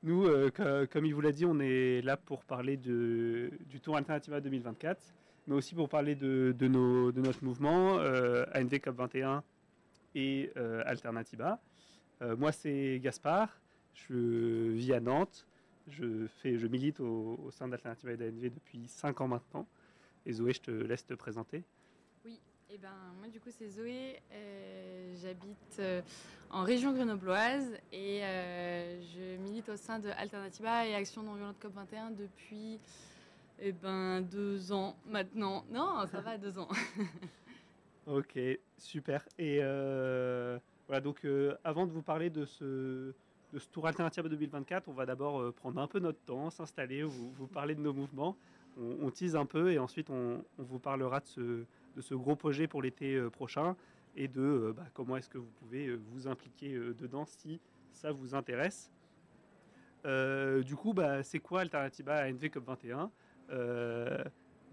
Nous, comme il vous l'a dit, on est là pour parler du Tour Alternativa 2024, mais aussi pour parler de notre mouvement, ANV COP 21 et Alternativa. Moi, c'est Gaspard, je vis à Nantes, je milite au sein d'Alternativa et d'ANV depuis 5 ans maintenant. Et Zoé, je te laisse te présenter. Oui, et moi du coup c'est Zoé, j'habite en région grenobloise et je milite au sein de Alternativa et Action non violente COP 21 depuis 2 ans maintenant. Non, ça va 2 ans. Ok, super. Et voilà, donc avant de vous parler de ce Tour Alternativa 2024, on va d'abord prendre un peu notre temps, s'installer, vous parler de nos mouvements. On tease un peu et ensuite on vous parlera de ce gros projet pour l'été prochain et de comment est-ce que vous pouvez vous impliquer dedans si ça vous intéresse. Du coup, c'est quoi Alternativa à NV COP 21?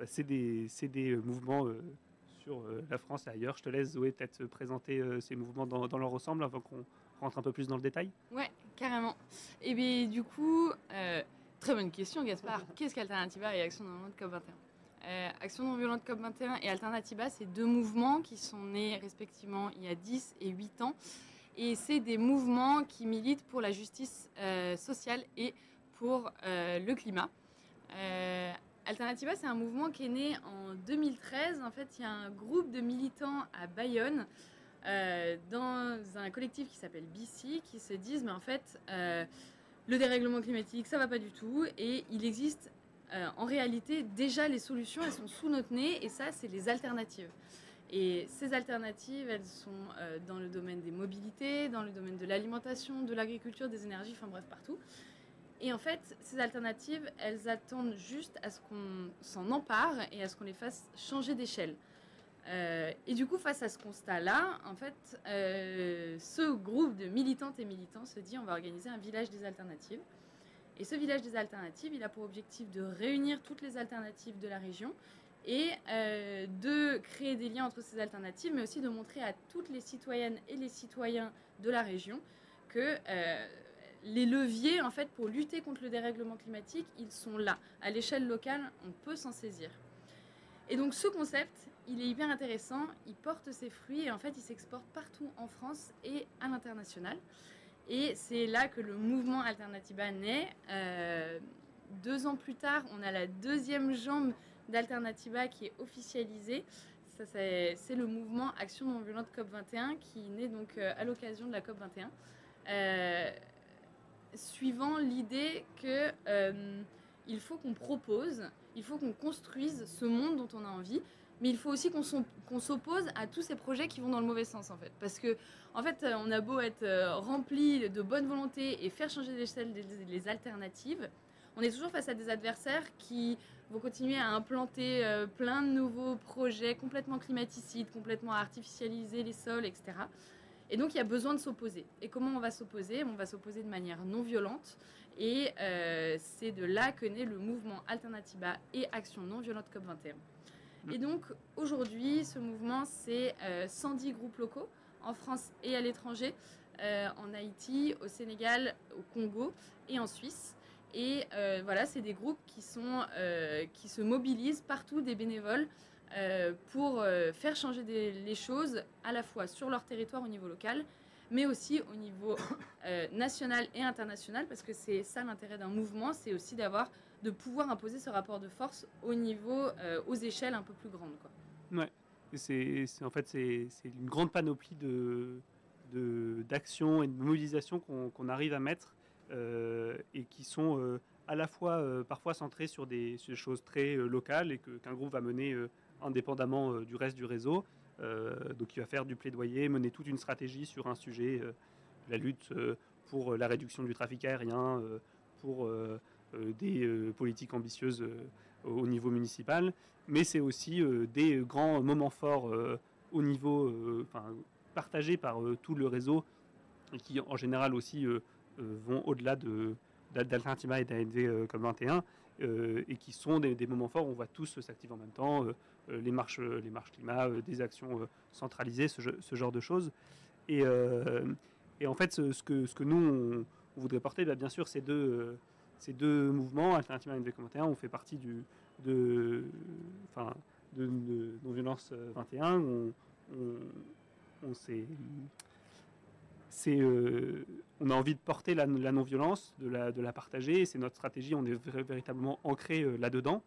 C'est des mouvements sur la France et ailleurs. Je te laisse, Zoé, peut-être présenter ces mouvements dans leur ensemble avant qu'on rentre un peu plus dans le détail. Ouais, carrément. Et bien du coup, très bonne question Gaspard. Qu'est-ce qu'Alternativa et Action non violente COP 21? Action non violente COP 21 et Alternativa, c'est deux mouvements qui sont nés respectivement il y a 10 et 8 ans. Et c'est des mouvements qui militent pour la justice sociale et pour le climat. Alternativa, c'est un mouvement qui est né en 2013. En fait, il y a un groupe de militants à Bayonne, dans un collectif qui s'appelle BC, qui se disent, mais en fait, le dérèglement climatique, ça va pas du tout. Et il existe, en réalité, déjà les solutions, elles sont sous notre nez. Et ça, c'est les alternatives. Et ces alternatives, elles sont dans le domaine des mobilités, dans le domaine de l'alimentation, de l'agriculture, des énergies, enfin bref, partout. Et en fait, ces alternatives, elles attendent juste à ce qu'on s'en empare et à ce qu'on les fasse changer d'échelle. Et du coup, face à ce constat-là, en fait, ce groupe de militantes et militants se dit on va organiser un village des alternatives. Et ce village des alternatives, il a pour objectif de réunir toutes les alternatives de la région et de créer des liens entre ces alternatives, mais aussi de montrer à toutes les citoyennes et les citoyens de la région que les leviers, en fait, pour lutter contre le dérèglement climatique, ils sont là. À l'échelle locale, on peut s'en saisir. Et donc ce concept, il est hyper intéressant, il porte ses fruits et en fait, il s'exporte partout en France et à l'international. Et c'est là que le mouvement Alternativa naît. 2 ans plus tard, on a la deuxième jambe d'Alternativa qui est officialisée. Ça, c'est le mouvement Action non violente COP 21 qui naît donc à l'occasion de la COP 21. Suivant l'idée que il faut qu'on propose, il faut qu'on construise ce monde dont on a envie, mais il faut aussi qu'on s'oppose à tous ces projets qui vont dans le mauvais sens, en fait. Parce que, en fait, on a beau être rempli de bonne volonté et faire changer d'échelle les alternatives, on est toujours face à des adversaires qui vont continuer à implanter plein de nouveaux projets complètement climaticides, complètement à artificialiser les sols, etc. Et donc, il y a besoin de s'opposer. Et comment on va s'opposer? On va s'opposer de manière non violente. Et c'est de là que naît le mouvement Alternativa et Action non violente COP 21. Et donc, aujourd'hui, ce mouvement, c'est 110 groupes locaux en France et à l'étranger, en Haïti, au Sénégal, au Congo et en Suisse. Et voilà, c'est des groupes qui se mobilisent partout, des bénévoles, pour faire changer les choses à la fois sur leur territoire au niveau local, mais aussi au niveau national et international, parce que c'est ça l'intérêt d'un mouvement, c'est aussi de pouvoir imposer ce rapport de force au niveau, aux échelles un peu plus grandes, quoi. Ouais. En fait, c'est une grande panoplie d'actions et de mobilisations qu'on arrive à mettre et qui sont à la fois parfois centrées sur des choses très locales et qu'un groupe va mener indépendamment du reste du réseau. Donc il va faire du plaidoyer, mener toute une stratégie sur un sujet, la lutte pour la réduction du trafic aérien, pour des politiques ambitieuses au niveau municipal, mais c'est aussi des grands moments forts au niveau, partagés par tout le réseau, et qui en général aussi vont au-delà d'Alternativa et d'ANV comme 21, et qui sont des moments forts où on voit tous s'activer en même temps, les marches climat, des actions centralisées, ce genre de choses. Et, et en fait, ce que nous, on voudrait porter. Bien sûr, ces deux mouvements, Alternativa et NV21, on fait partie de Non-Violence 21. On a envie de porter la non-violence, de la partager. C'est notre stratégie, on est véritablement ancré là-dedans.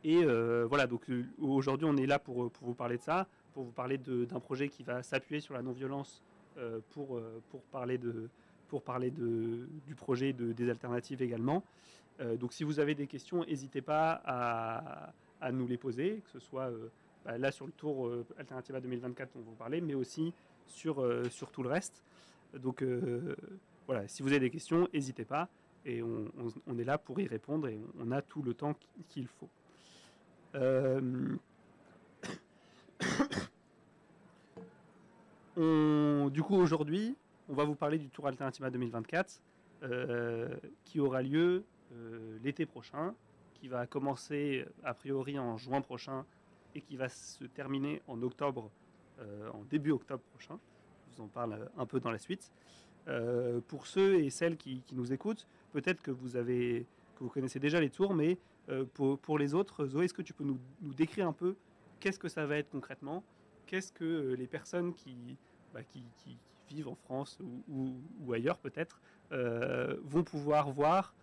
Et voilà, donc aujourd'hui on est là pour vous parler de ça, pour vous parler d'un projet qui va s'appuyer sur la non-violence pour parler du projet des alternatives également. Donc si vous avez des questions, n'hésitez pas à nous les poser, que ce soit là sur le tour Alternativa 2024 dont vous parlez, mais aussi sur tout le reste. Donc voilà, si vous avez des questions, n'hésitez pas, et on est là pour y répondre, et on a tout le temps qu'il faut. Du coup, aujourd'hui, on va vous parler du Tour Alternativa 2024 qui aura lieu l'été prochain, qui va commencer a priori en juin prochain et qui va se terminer en octobre, en début octobre prochain. Je vous en parle un peu dans la suite. Pour ceux et celles qui nous écoutent, peut-être que vous connaissez déjà les tours, mais pour les autres, Zoé, est-ce que tu peux nous décrire un peu qu'est-ce que ça va être concrètement? Qu'est-ce que les personnes qui vivent en France ou ailleurs peut-être vont pouvoir voir,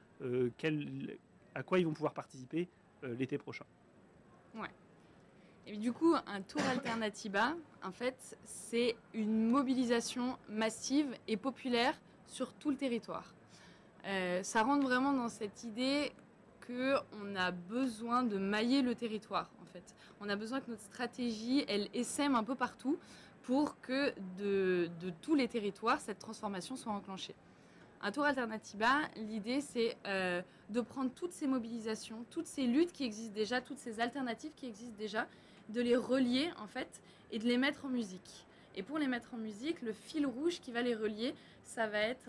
à quoi ils vont pouvoir participer l'été prochain? Ouais. Et du coup, un Tour Alternativa, en fait, c'est une mobilisation massive et populaire sur tout le territoire. Ça rentre vraiment dans cette idée qu'on a besoin de mailler le territoire, en fait. On a besoin que notre stratégie, elle essaime un peu partout pour que de tous les territoires, cette transformation soit enclenchée. Un Tour Alternativa, l'idée, c'est de prendre toutes ces mobilisations, toutes ces luttes qui existent déjà, toutes ces alternatives qui existent déjà, de les relier, en fait, et de les mettre en musique. Et pour les mettre en musique, le fil rouge qui va les relier, ça va être,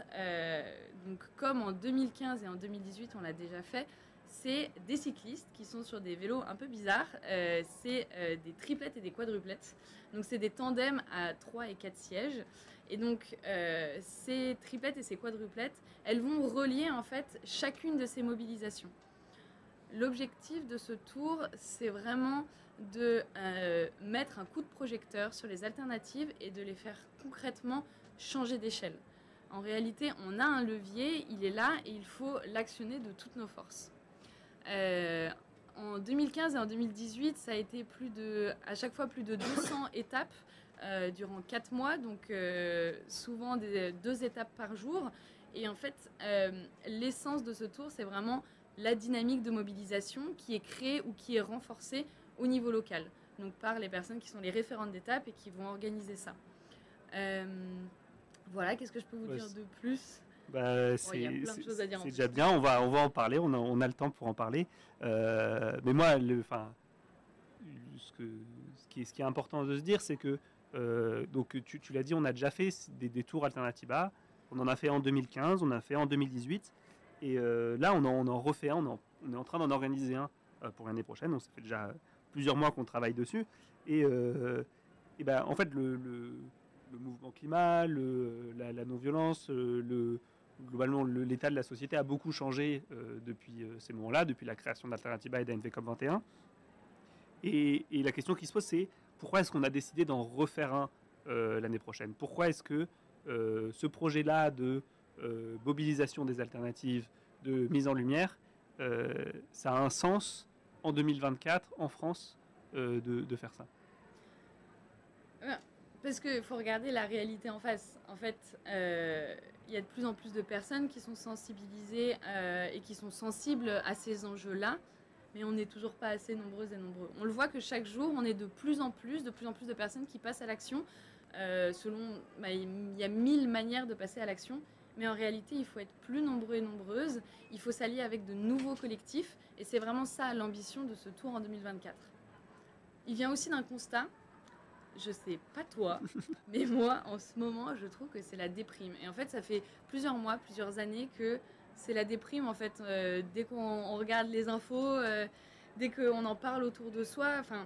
donc comme en 2015 et en 2018, on l'a déjà fait, c'est des cyclistes qui sont sur des vélos un peu bizarres. C'est des triplettes et des quadruplettes. Donc, c'est des tandems à 3 et 4 sièges. Et donc, ces triplettes et ces quadruplettes, elles vont relier en fait chacune de ces mobilisations. L'objectif de ce tour, c'est vraiment de mettre un coup de projecteur sur les alternatives et de les faire concrètement changer d'échelle. En réalité, on a un levier, il est là et il faut l'actionner de toutes nos forces. En 2015 et en 2018, ça a été à chaque fois plus de 200 étapes durant 4 mois, donc souvent 2 étapes par jour. Et en fait, l'essence de ce tour, c'est vraiment la dynamique de mobilisation qui est créée ou qui est renforcée au niveau local, donc par les personnes qui sont les référentes d'étapes et qui vont organiser ça. Voilà, qu'est-ce que je peux vous dire de plus? Il y a plein de choses à dire. C'est déjà bien, on va en parler, on a le temps pour en parler. Mais moi, ce qui est important de se dire, c'est que, donc tu l'as dit, on a déjà fait des tours Alternativa. On en a fait en 2015, on en a fait en 2018. Et là, on en refait un, on est en train d'en organiser un pour l'année prochaine. Donc ça fait déjà plusieurs mois qu'on travaille dessus. Et en fait, le mouvement climat, la non-violence, globalement, l'état de la société a beaucoup changé depuis ces moments-là, depuis la création d'Alternativa et d'ANVCOP21. Et la question qui se pose, c'est pourquoi est-ce qu'on a décidé d'en refaire un l'année prochaine? Pourquoi est-ce que ce projet-là de mobilisation des alternatives, de mise en lumière, ça a un sens en 2024 en France de faire ça? Parce qu'il faut regarder la réalité en face. En fait, il y a de plus en plus de personnes qui sont sensibilisées et qui sont sensibles à ces enjeux-là, mais on n'est toujours pas assez nombreuses et nombreux. On le voit que chaque jour, on est de plus en plus de personnes qui passent à l'action. Il y a 1000 manières de passer à l'action, mais en réalité, il faut être plus nombreux et nombreuses. Il faut s'allier avec de nouveaux collectifs, et c'est vraiment ça l'ambition de ce tour en 2024. Il vient aussi d'un constat. Je sais pas toi, mais moi, en ce moment, je trouve que c'est la déprime. Et en fait, ça fait plusieurs mois, plusieurs années que c'est la déprime, en fait. Dès qu'on regarde les infos, dès qu'on en parle autour de soi, enfin,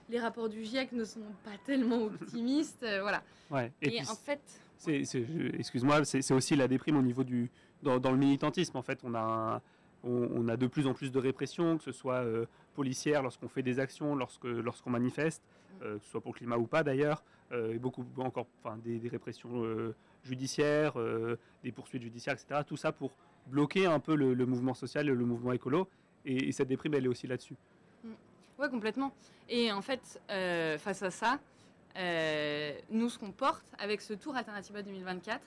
les rapports du GIEC ne sont pas tellement optimistes, voilà. Ouais, et en fait... Excuse-moi, c'est aussi la déprime au niveau dans le militantisme. En fait, on a de plus en plus de répression, que ce soit policière lorsqu'on fait des actions, lorsqu'on manifeste, que ce soit pour le climat ou pas d'ailleurs, et beaucoup encore, enfin, des répressions judiciaires, des poursuites judiciaires, etc. Tout ça pour bloquer un peu le mouvement social, le mouvement écolo. Et cette déprime, elle est aussi là-dessus. Ouais, complètement. Et en fait, face à ça, nous, ce qu'on porte avec ce Tour Alternatiba 2024,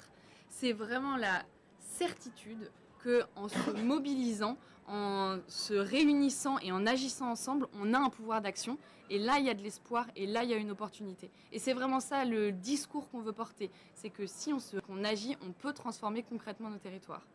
c'est vraiment la certitude qu'en se mobilisant, en se réunissant et en agissant ensemble, on a un pouvoir d'action. Et là, il y a de l'espoir et là, il y a une opportunité. Et c'est vraiment ça le discours qu'on veut porter. C'est que si on agit, on peut transformer concrètement nos territoires.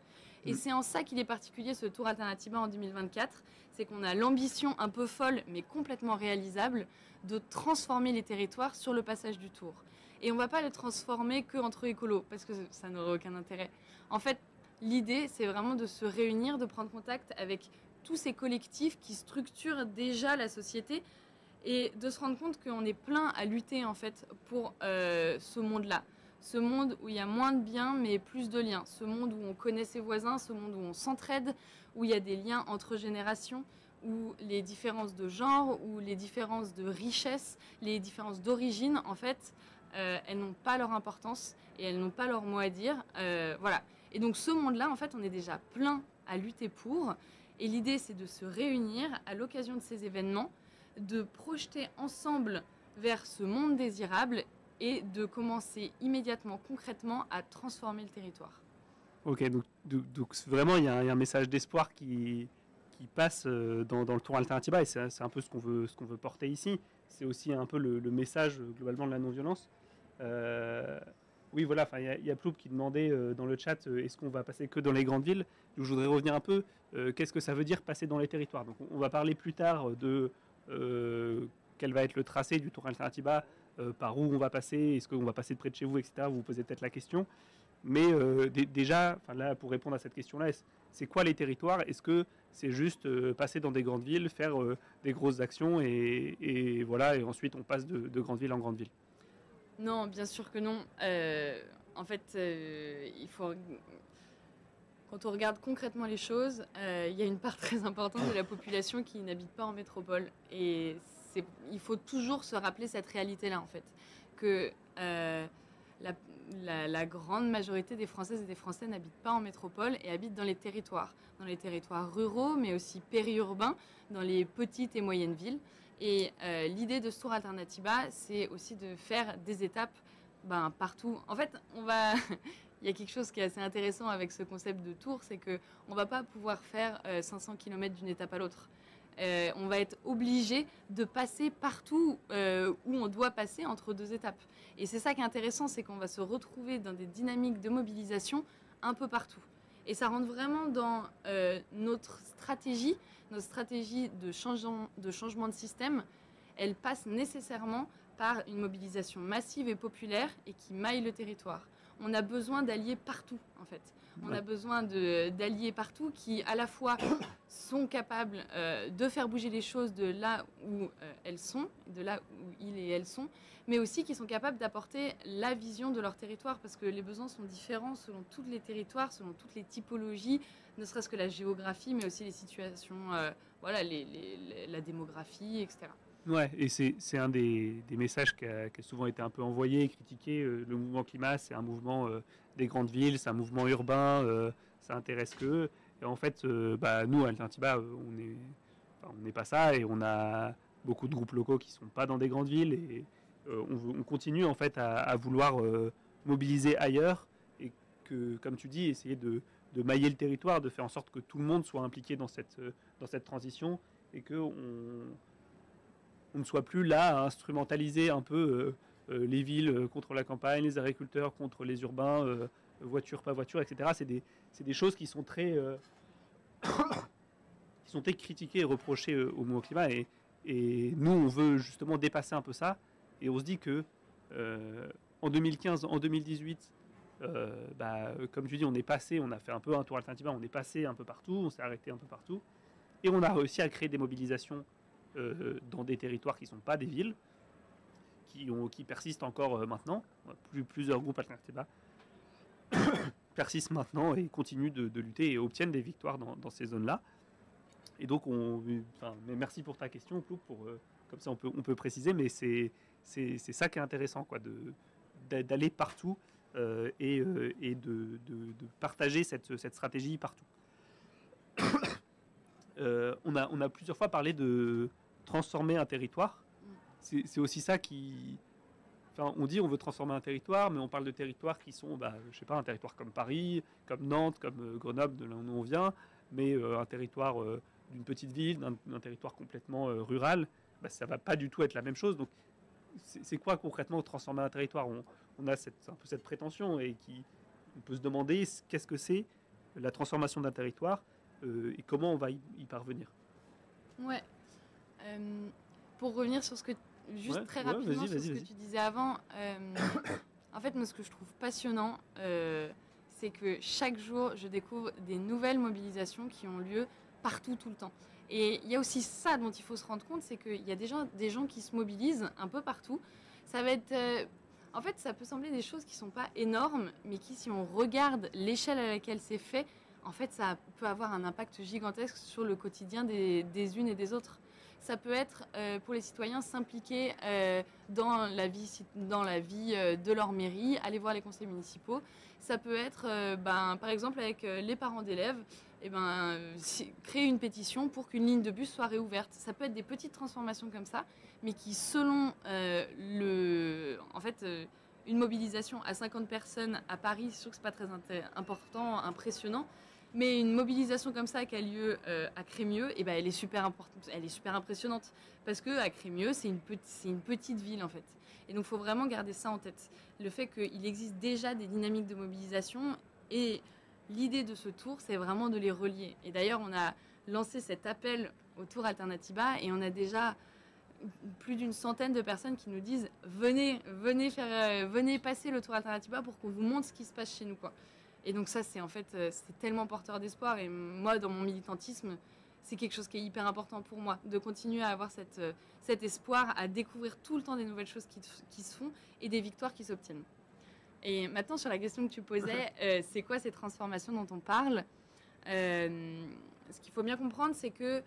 Et c'est en ça qu'il est particulier ce Tour Alternatiba en 2024. C'est qu'on a l'ambition un peu folle, mais complètement réalisable, de transformer les territoires sur le passage du Tour. Et on ne va pas le transformer qu'entre écolos, parce que ça n'aurait aucun intérêt. En fait, l'idée, c'est vraiment de se réunir, de prendre contact avec tous ces collectifs qui structurent déjà la société et de se rendre compte qu'on est plein à lutter en fait pour ce monde-là. Ce monde où il y a moins de biens mais plus de liens. Ce monde où on connaît ses voisins, ce monde où on s'entraide, où il y a des liens entre générations, où les différences de genre, où les différences de richesse, les différences d'origine, en fait, elles n'ont pas leur importance et elles n'ont pas leur mot à dire. Voilà. Et donc ce monde-là, en fait, on est déjà plein à lutter pour. Et l'idée, c'est de se réunir à l'occasion de ces événements, de projeter ensemble vers ce monde désirable et de commencer immédiatement, concrètement, à transformer le territoire. Ok, donc vraiment, il y a un message d'espoir qui passe dans le Tour Alternatiba, et c'est un peu ce qu'on veut porter ici. C'est aussi un peu le message globalement de la non-violence. Oui, voilà, il y a Ploup qui demandait dans le chat est-ce qu'on va passer que dans les grandes villes. Je voudrais revenir un peu, qu'est-ce que ça veut dire passer dans les territoires. Donc on va parler plus tard de quel va être le tracé du Tour Alternatiba, par où on va passer, est-ce qu'on va passer de près de chez vous, etc. Vous vous posez peut-être la question. Mais déjà, là, pour répondre à cette question-là, c'est quoi les territoires? Est-ce que c'est juste passer dans des grandes villes, faire des grosses actions et voilà, et ensuite on passe de grande ville en grande ville? Non, bien sûr que non. En fait, il faut... Quand on regarde concrètement les choses, il y a une part très importante de la population qui n'habite pas en métropole. Et il faut toujours se rappeler cette réalité-là, en fait. Que la grande majorité des Françaises et des Français n'habitent pas en métropole et habitent dans les territoires ruraux, mais aussi périurbains, dans les petites et moyennes villes. Et l'idée de ce Tour Alternatiba, c'est aussi de faire des étapes partout. En fait, il y a quelque chose qui est assez intéressant avec ce concept de tour, c'est qu'on ne va pas pouvoir faire 500 km d'une étape à l'autre. On va être obligé de passer partout où on doit passer entre deux étapes. Et c'est ça qui est intéressant, c'est qu'on va se retrouver dans des dynamiques de mobilisation un peu partout. Et ça rentre vraiment dans notre stratégie de changement de système. Elle passe nécessairement par une mobilisation massive et populaire et qui maille le territoire. On a besoin d'alliés partout, en fait. On a besoin d'alliés partout qui, à la fois, sont capables de faire bouger les choses de là où elles sont, de là où ils et elles sont, mais aussi qui sont capables d'apporter la vision de leur territoire, parce que les besoins sont différents selon tous les territoires, selon toutes les typologies, ne serait-ce que la géographie, mais aussi les situations, la démographie, etc. Ouais, et c'est un des messages qui a souvent été un peu envoyé et critiqué. Le mouvement climat, c'est un mouvement des grandes villes, c'est un mouvement urbain, ça intéresse qu'eux. Et en fait, nous, à Alternatiba, on n'est pas ça, et on a beaucoup de groupes locaux qui ne sont pas dans des grandes villes, et on continue en fait à vouloir mobiliser ailleurs, et que, comme tu dis, essayer de mailler le territoire, de faire en sorte que tout le monde soit impliqué dans cette transition, et qu'on ne soit plus là à instrumentaliser un peu les villes contre la campagne, les agriculteurs contre les urbains, voiture, pas voiture, etc. C'est des choses qui sont très critiquées et reprochées au mouvement climat. Et nous, on veut justement dépasser un peu ça. Et on se dit que en 2015, en 2018, comme tu dis, on a fait un peu un tour Alternatiba, on est passé un peu partout, on s'est arrêté un peu partout. Et on a réussi à créer des mobilisations dans des territoires qui ne sont pas des villes, qui persistent encore maintenant. Plusieurs groupes Alternatiba persistent maintenant et continuent de lutter et obtiennent des victoires dans ces zones-là. Et donc, mais merci pour ta question, Plouc, comme ça on peut préciser, mais c'est ça qui est intéressant, quoi, d'aller partout et de partager cette stratégie partout. On a plusieurs fois parlé de transformer un territoire. C'est aussi ça qui... Enfin, on dit on veut transformer un territoire, mais on parle de territoires qui sont, je sais pas, un territoire comme Paris, comme Nantes, comme Grenoble, de là où on vient, mais un territoire d'une petite ville, d'un territoire complètement rural, ça va pas du tout être la même chose. Donc, c'est quoi concrètement transformer un territoire? On a un peu cette prétention et on peut se demander qu'est-ce que c'est la transformation d'un territoire et comment on va y parvenir. Ouais. Pour revenir sur ce que très rapidement sur ce que tu disais avant, en fait, moi, ce que je trouve passionnant, c'est que chaque jour, je découvre des nouvelles mobilisations qui ont lieu partout, tout le temps. Et il y a aussi ça dont il faut se rendre compte, c'est qu'il y a des gens qui se mobilisent un peu partout. Ça va être... en fait, ça peut sembler des choses qui ne sont pas énormes, mais qui, si on regarde l'échelle à laquelle c'est fait, en fait, ça peut avoir un impact gigantesque sur le quotidien des unes et des autres. Ça peut être, pour les citoyens, s'impliquer dans la vie de leur mairie, aller voir les conseils municipaux. Ça peut être, par exemple, avec les parents d'élèves, créer une pétition pour qu'une ligne de bus soit réouverte. Ça peut être des petites transformations comme ça, mais qui, selon une mobilisation à 50 personnes à Paris, je trouve que ce n'est pas très important, impressionnant. Mais une mobilisation comme ça qui a lieu à Crémieux, elle est super importante, elle est super impressionnante. Parce qu'à Crémieux, c'est une petite ville en fait. Et donc il faut vraiment garder ça en tête. Le fait qu'il existe déjà des dynamiques de mobilisation et l'idée de ce tour, c'est vraiment de les relier. Et d'ailleurs, on a lancé cet appel au Tour Alternatiba et on a déjà plus d'une centaine de personnes qui nous disent venez passer le Tour Alternatiba pour qu'on vous montre ce qui se passe chez nous, quoi. Et donc ça, c'est tellement porteur d'espoir. Et moi, dans mon militantisme, c'est quelque chose qui est hyper important pour moi, de continuer à avoir cet espoir, à découvrir tout le temps des nouvelles choses qui se font et des victoires qui s'obtiennent. Et maintenant, sur la question que tu posais, c'est quoi ces transformations dont on parle? Ce qu'il faut bien comprendre, c'est qu'il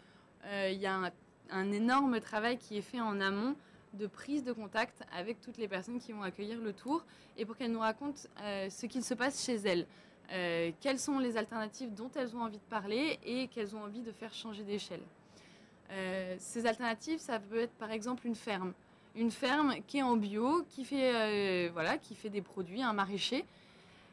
y a un énorme travail qui est fait en amont de prise de contact avec toutes les personnes qui vont accueillir le tour et pour qu'elles nous racontent ce qu'il se passe chez elles. Quelles sont les alternatives dont elles ont envie de parler et qu'elles ont envie de faire changer d'échelle. Ces alternatives, ça peut être par exemple une ferme qui est en bio, qui fait des produits, un maraîcher.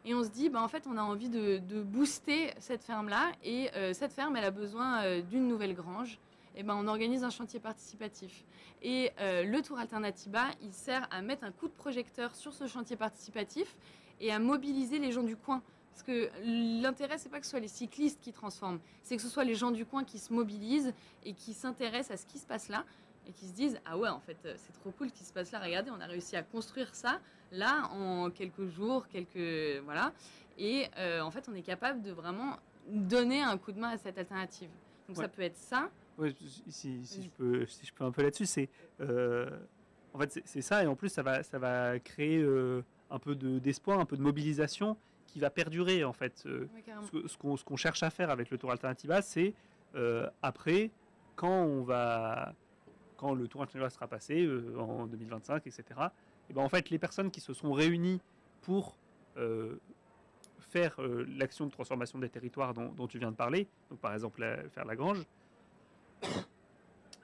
Et on se dit, en fait, on a envie de booster cette ferme-là et cette ferme, elle a besoin d'une nouvelle grange. Et on organise un chantier participatif. Et le Tour Alternatiba, il sert à mettre un coup de projecteur sur ce chantier participatif et à mobiliser les gens du coin. Parce que l'intérêt, c'est pas que ce soit les cyclistes qui transforment, c'est que ce soit les gens du coin qui se mobilisent et qui s'intéressent à ce qui se passe là et qui se disent « Ah ouais, en fait, c'est trop cool ce qui se passe là. Regardez, on a réussi à construire ça, là, en quelques jours, voilà. Et en fait, on est capable de vraiment donner un coup de main à cette alternative. » Donc ça peut être ça. Oui, si je peux un peu là-dessus, c'est en fait c'est ça, et en plus ça va créer un peu d'espoir, un peu de mobilisation qui va perdurer en fait. Ce qu'on cherche à faire avec le Tour Alternatiba, c'est après quand le Tour Alternatiba sera passé en 2025, etc. Et en fait les personnes qui se sont réunies pour faire l'action de transformation des territoires dont tu viens de parler, donc par exemple faire la grange,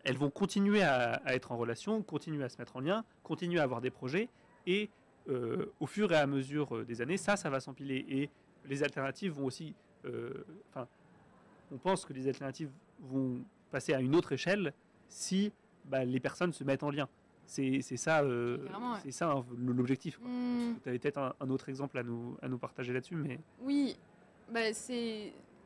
elles vont continuer à être en relation, continuer à se mettre en lien, continuer à avoir des projets et au fur et à mesure des années, ça va s'empiler et les alternatives vont aussi... on pense que les alternatives vont passer à une autre échelle si les personnes se mettent en lien. C'est ça, c'est ça l'objectif. Tu avais peut-être un autre exemple à nous partager là-dessus, mais... Oui,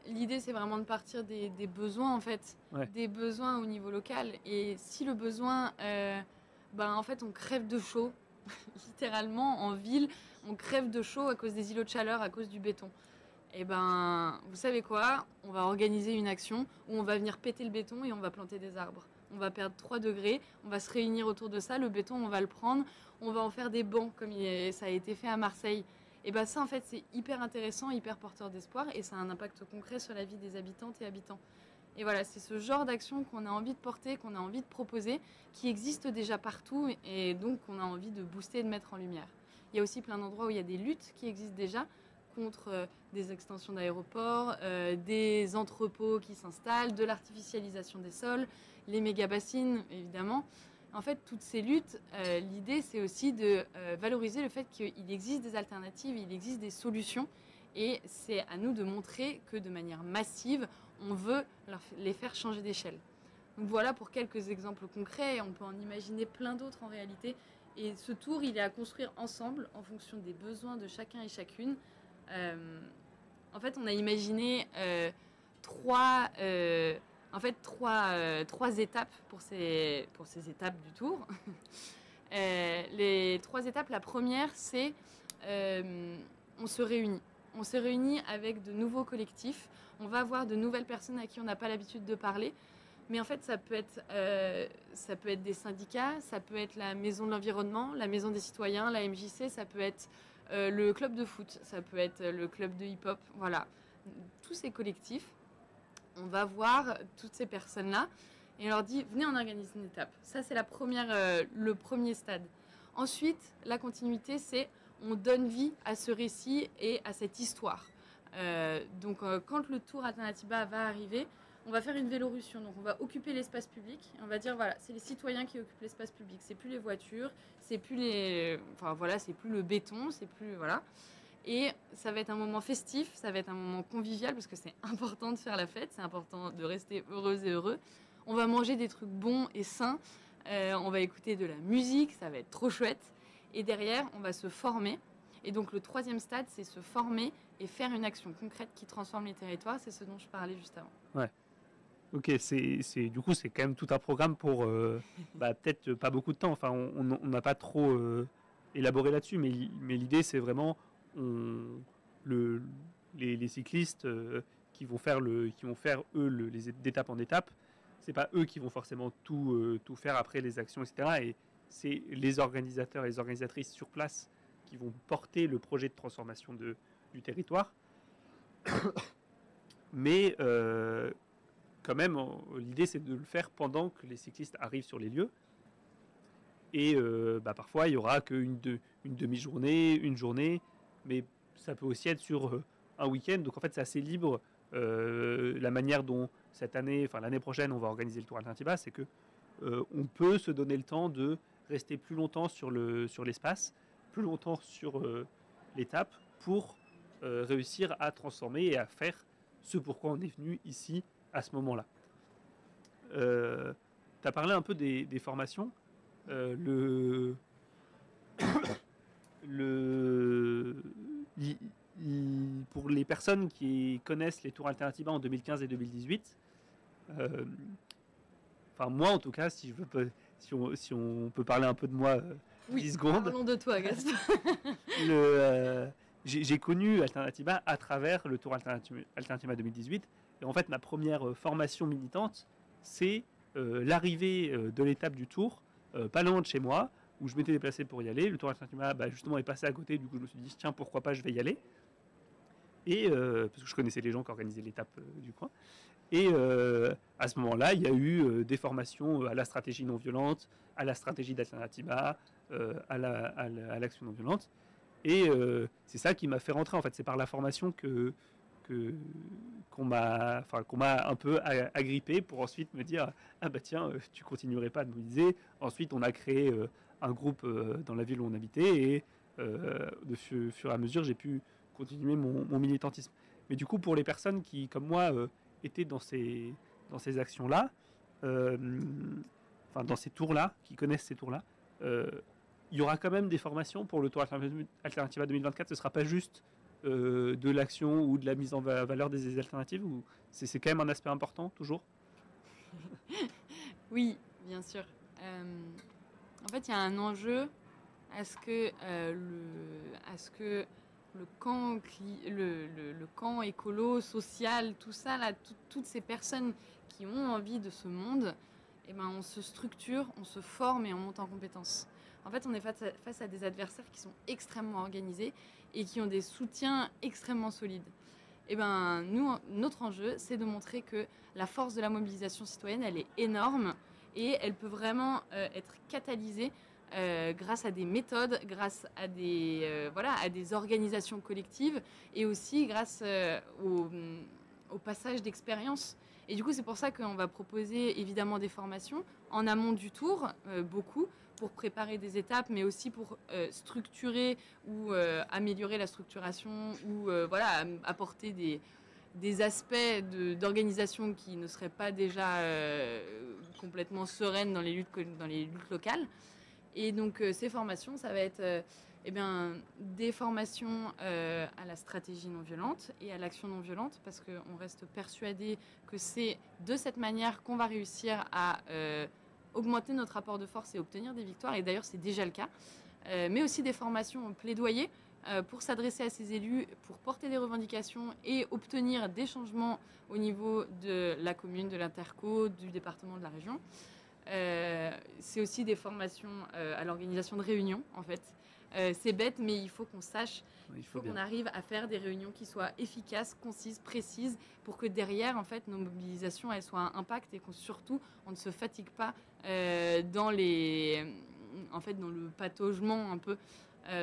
l'idée, c'est vraiment de partir des besoins, en fait, des besoins au niveau local. Et si le besoin, en fait, on crève de chaud, littéralement, en ville, on crève de chaud à cause des îlots de chaleur, à cause du béton. Et vous savez quoi? On va organiser une action où on va venir péter le béton et on va planter des arbres. On va perdre 3 degrés, on va se réunir autour de ça, le béton, on va le prendre, on va en faire des bancs, comme ça a été fait à Marseille. Et bien ça, en fait, c'est hyper intéressant, hyper porteur d'espoir, et ça a un impact concret sur la vie des habitantes et habitants. Et voilà, c'est ce genre d'action qu'on a envie de porter, qu'on a envie de proposer, qui existe déjà partout, et donc qu'on a envie de booster et de mettre en lumière. Il y a aussi plein d'endroits où il y a des luttes qui existent déjà contre des extensions d'aéroports, des entrepôts qui s'installent, de l'artificialisation des sols, les méga-bassines, évidemment. En fait, toutes ces luttes, l'idée, c'est aussi de valoriser le fait qu'il existe des alternatives, il existe des solutions, et c'est à nous de montrer que de manière massive, on veut les faire changer d'échelle. Donc voilà pour quelques exemples concrets, on peut en imaginer plein d'autres en réalité. Et ce tour, il est à construire ensemble en fonction des besoins de chacun et chacune. En fait, on a imaginé trois étapes pour ces étapes du tour. Les 3 étapes, la première, c'est on se réunit. On se réunit avec de nouveaux collectifs. On va avoir de nouvelles personnes à qui on n'a pas l'habitude de parler. Mais en fait, ça peut être des syndicats, ça peut être la maison de l'environnement, la maison des citoyens, la MJC, ça peut être le club de foot, ça peut être le club de hip-hop. Voilà, tous ces collectifs, on va voir toutes ces personnes-là et on leur dit, venez, on organise une étape. Ça, c'est le premier stade. Ensuite, la continuité, c'est on donne vie à ce récit et à cette histoire. Donc, quand le tour Alternativa va arriver, on va faire une vélorution. Donc, on va occuper l'espace public. On va dire, voilà, c'est les citoyens qui occupent l'espace public. C'est plus les voitures, c'est plus c'est plus le béton, c'est plus, voilà. Et ça va être un moment festif, ça va être un moment convivial parce que c'est important de faire la fête, c'est important de rester heureuse et heureux. On va manger des trucs bons et sains. On va écouter de la musique, ça va être trop chouette. Et derrière, on va se former. Et donc, le 3e stade, c'est se former et faire une action concrète qui transforme les territoires. C'est ce dont je parlais juste avant. Ouais. Ok, du coup, c'est quand même tout un programme pour peut-être pas beaucoup de temps. Enfin, on n'a pas trop élaboré là-dessus, mais l'idée, c'est vraiment les cyclistes qui vont faire eux les d'étape en étape. C'est pas eux qui vont forcément tout faire après les actions, etc. Et c'est les organisateurs et les organisatrices sur place qui vont porter le projet de transformation du territoire. Mais quand même, l'idée, c'est de le faire pendant que les cyclistes arrivent sur les lieux. Et parfois, il n'y aura qu'une demi-journée, une journée, mais ça peut aussi être sur un week-end. Donc, en fait, c'est assez libre. La manière dont l'année prochaine, on va organiser le Tour Alternativa, c'est que on peut se donner le temps de rester plus longtemps sur l'espace, plus longtemps sur l'étape, pour réussir à transformer et à faire ce pourquoi on est venu ici à ce moment-là. Tu as parlé un peu des formations. Pour les personnes qui connaissent les Tours Alternativa en 2015 et 2018, moi en tout cas, si on peut parler un peu de moi 10 secondes. Parlons de toi, Gaston. J'ai connu Alternativa à travers le Tour Alternativa 2018. Et en fait, ma première formation militante, c'est l'arrivée de l'étape du Tour, pas loin de chez moi, où je m'étais déplacé pour y aller. Le Tour Alternativa, justement, est passé à côté. Du coup, je me suis dit, tiens, pourquoi pas, je vais y aller. Et parce que je connaissais les gens qui organisaient l'étape du coin. Et à ce moment-là, il y a eu des formations à la stratégie non violente, à la stratégie d'Alternativa, à l'action non violente. Et c'est ça qui m'a fait rentrer. En fait, c'est par la formation qu'on m'a un peu agrippé pour ensuite me dire tiens, tu continuerais pas à te mobiliser. Ensuite, on a créé un groupe dans la ville où on habitait et de fur et à mesure, j'ai pu continuer mon militantisme. Mais du coup, pour les personnes qui, comme moi, étaient dans ces actions-là, dans ces tours-là, qui connaissent ces tours-là, il y aura quand même des formations pour le Tour Alternativa 2024. Ce ne sera pas juste de l'action ou de la mise en valeur des alternatives, ou c'est quand même un aspect important, toujours? Oui, bien sûr. En fait, il y a un enjeu à ce que le camp écolo, social, tout ça, là, toutes ces personnes qui ont envie de ce monde, on se structure, on se forme et on monte en compétences. En fait, on est face à des adversaires qui sont extrêmement organisés et qui ont des soutiens extrêmement solides. Et ben, nous, notre enjeu, c'est de montrer que la force de la mobilisation citoyenne, elle est énorme et elle peut vraiment être catalysée grâce à des méthodes, grâce à à des organisations collectives et aussi grâce au passage d'expérience. Et du coup, c'est pour ça qu'on va proposer évidemment des formations en amont du tour, beaucoup, pour préparer des étapes, mais aussi pour structurer ou améliorer la structuration ou apporter des aspects d'organisation qui ne seraient pas déjà complètement sereines dans les luttes locales. Et donc ces formations, ça va être des formations à la stratégie non violente et à l'action non violente, parce qu'on reste persuadé que c'est de cette manière qu'on va réussir à augmenter notre rapport de force et obtenir des victoires. Et d'ailleurs, c'est déjà le cas. Mais aussi des formations plaidoyer pour s'adresser à ces élus, pour porter des revendications et obtenir des changements au niveau de la commune, de l'interco, du département, de la région. C'est aussi des formations à l'organisation de réunions, en fait. C'est bête, mais il faut qu'on sache, il faut qu'on arrive à faire des réunions qui soient efficaces, concises, précises, pour que derrière, en fait, nos mobilisations, elles soient un impact et qu'on surtout, on ne se fatigue pas dans le pataugement un peu.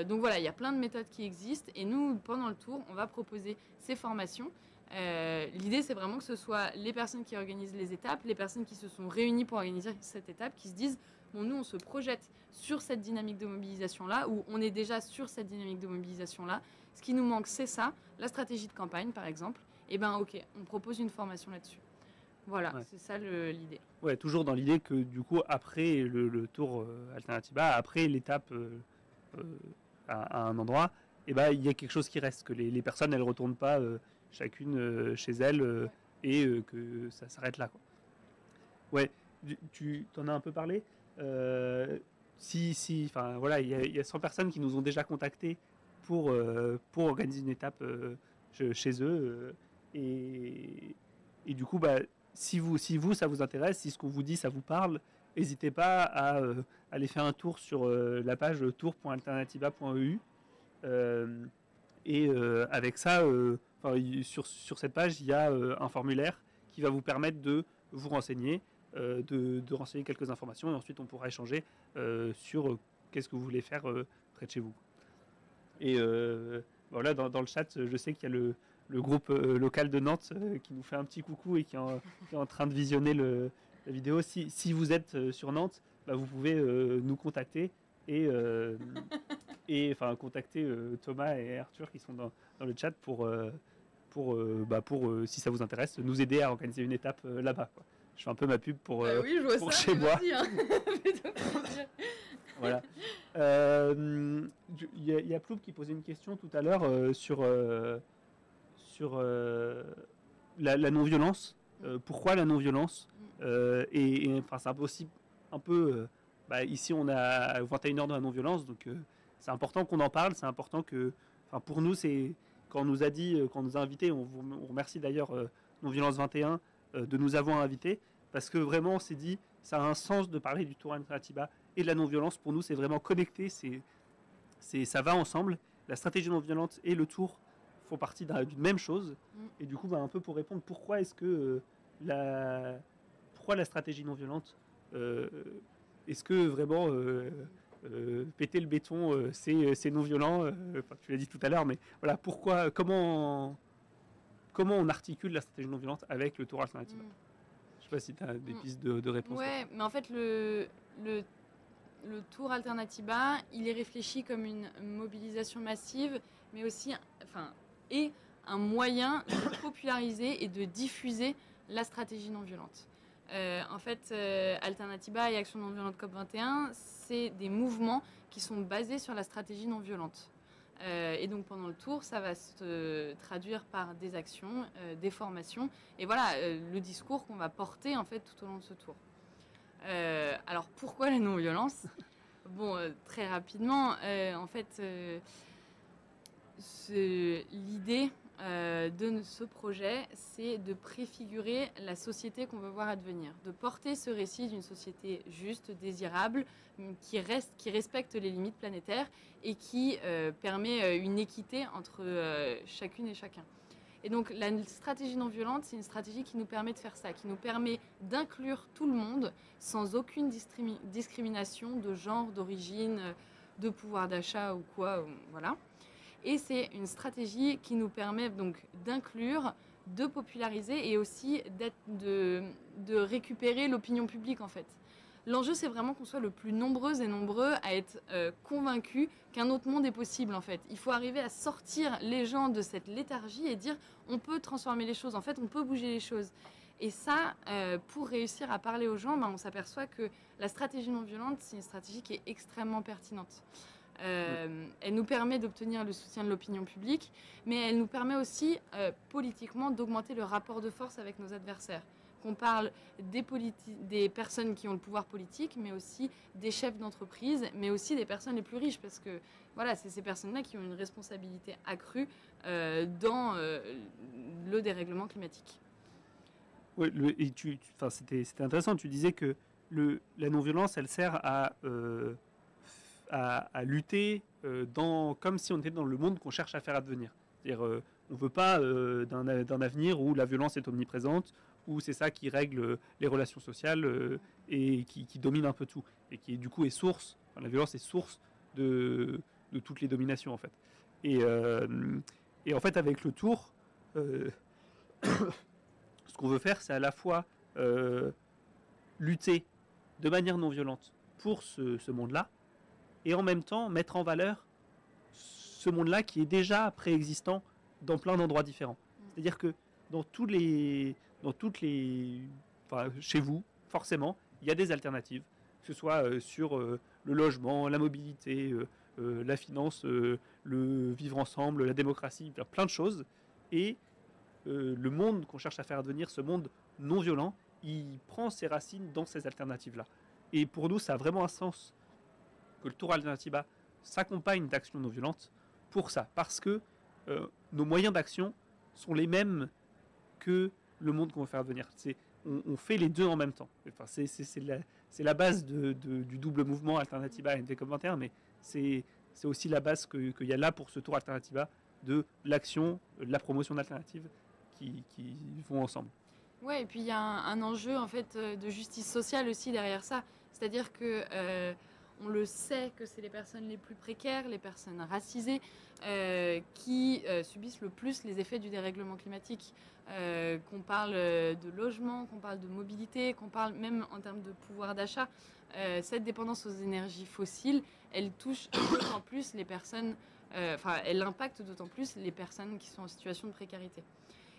Donc voilà, il y a plein de méthodes qui existent et nous, pendant le tour, on va proposer ces formations. L'idée, c'est vraiment que ce soit les personnes qui organisent les étapes, les personnes qui se sont réunies pour organiser cette étape, qui se disent, bon, nous, on se projette sur cette dynamique de mobilisation-là, ou on est déjà sur cette dynamique de mobilisation-là. Ce qui nous manque, c'est ça, la stratégie de campagne, par exemple. Et bien, ok, on propose une formation là-dessus. Voilà, ouais. C'est ça l'idée. Ouais, toujours dans l'idée que, du coup, après le tour Alternatiba, après l'étape à un endroit, il y a quelque chose qui reste, que les personnes, elles ne retournent pas chacune chez elles et que ça s'arrête là, quoi. Ouais, tu t'en as un peu parlé. Enfin voilà, il y a 100 personnes qui nous ont déjà contactés pour organiser une étape chez eux et du coup si vous ça vous intéresse, si ce qu'on vous dit ça vous parle, n'hésitez pas à aller faire un tour sur la page tour.alternatiba.eu et avec ça sur cette page il y a un formulaire qui va vous permettre de vous renseigner, de renseigner quelques informations et ensuite on pourra échanger sur qu'est-ce que vous voulez faire près de chez vous. Et voilà, dans le chat, je sais qu'il y a le groupe local de Nantes qui nous fait un petit coucou et qui est en train de visionner la vidéo. Si vous êtes sur Nantes, vous pouvez nous contacter et contacter Thomas et Arthur qui sont dans le chat pour si ça vous intéresse, nous aider à organiser une étape là-bas, quoi. Je fais un peu ma pub pour, oui, je vois pour ça, chez moi. Hein. Voilà. Y a Ploub qui posait une question tout à l'heure sur la non-violence. Pourquoi la non-violence enfin, c'est aussi un peu... ici, on a 21h dans la non-violence, donc c'est important qu'on en parle. C'est important que... Enfin, pour nous, c'est... Quand on nous a dit, quand on nous a invités, on remercie d'ailleurs Non-Violence 21 de nous avoir invités, parce que vraiment, on s'est dit, ça a un sens de parler du Tour Alternatiba et de la non-violence. Pour nous, c'est vraiment connecté, ça va ensemble. La stratégie non-violente et le Tour font partie d'une même chose. Et du coup, un peu pour répondre, pourquoi est-ce que pourquoi la stratégie non-violente est-ce que vraiment péter le béton, c'est non-violent, tu l'as dit tout à l'heure, mais voilà, pourquoi, comment on articule la stratégie non-violente avec le Tour Alternatiba. Je sais pas si tu as des pistes de réponse. Ouais, mais en fait, le Tour Alternatiba, il est réfléchi comme une mobilisation massive, mais aussi un moyen de populariser et de diffuser la stratégie non-violente. En fait, Alternatiba et Action non-violente COP21, c'est des mouvements qui sont basés sur la stratégie non-violente. Et donc pendant le tour, ça va se traduire par des actions, des formations, et voilà le discours qu'on va porter en fait tout au long de ce tour. Alors pourquoi la non-violence ? Bon, très rapidement, en fait, l'idée de ce projet, c'est de préfigurer la société qu'on veut voir advenir, de porter ce récit d'une société juste, désirable, qui respecte les limites planétaires et qui permet une équité entre chacune et chacun. Et donc la stratégie non violente, c'est une stratégie qui nous permet de faire ça, qui nous permet d'inclure tout le monde sans aucune discrimination de genre, d'origine, de pouvoir d'achat ou quoi, voilà. Et c'est une stratégie qui nous permet donc d'inclure, de populariser et aussi de récupérer l'opinion publique en fait. L'enjeu, c'est vraiment qu'on soit le plus nombreux et nombreux à être convaincus qu'un autre monde est possible en fait. Il faut arriver à sortir les gens de cette léthargie et dire on peut transformer les choses, en fait on peut bouger les choses. Et ça, pour réussir à parler aux gens, on s'aperçoit que la stratégie non violente, c'est une stratégie qui est extrêmement pertinente. Elle nous permet d'obtenir le soutien de l'opinion publique, mais elle nous permet aussi politiquement d'augmenter le rapport de force avec nos adversaires. Qu'on parle des personnes qui ont le pouvoir politique, mais aussi des chefs d'entreprise, mais aussi des personnes les plus riches, parce que voilà, c'est ces personnes-là qui ont une responsabilité accrue dans le dérèglement climatique. Ouais, c'était intéressant, tu disais que la non-violence, elle sert à lutter comme si on était dans le monde qu'on cherche à faire advenir. C'est-à-dire, on ne veut pas d'un avenir où la violence est omniprésente, où c'est ça qui règle les relations sociales et qui domine un peu tout. Et qui, du coup, la violence est source de toutes les dominations, en fait. Et en fait, avec le tour, ce qu'on veut faire, c'est à la fois lutter de manière non violente pour ce monde-là, et en même temps mettre en valeur ce monde-là qui est déjà préexistant dans plein d'endroits différents. C'est-à-dire que chez vous, forcément, il y a des alternatives, que ce soit sur le logement, la mobilité, la finance, le vivre ensemble, la démocratie, plein de choses. Et le monde qu'on cherche à faire advenir, ce monde non violent, il prend ses racines dans ces alternatives-là. Et pour nous, ça a vraiment un sens que le Tour Alternativa s'accompagne d'actions non violentes pour ça, parce que nos moyens d'action sont les mêmes que le monde qu'on veut faire venir. On fait les deux en même temps. Enfin, c'est la base du double mouvement Alternativa et NVCOP21, mais c'est aussi la base qu'il y a là pour ce Tour Alternativa de l'action, de la promotion d'alternatives qui vont ensemble. Ouais, et puis il y a un enjeu en fait de justice sociale aussi derrière ça. C'est-à-dire que on le sait que c'est les personnes les plus précaires, les personnes racisées, qui subissent le plus les effets du dérèglement climatique. Qu'on parle de logement, qu'on parle de mobilité, qu'on parle même en termes de pouvoir d'achat. Cette dépendance aux énergies fossiles, elle touche d'autant plus les personnes, elle impacte d'autant plus les personnes qui sont en situation de précarité.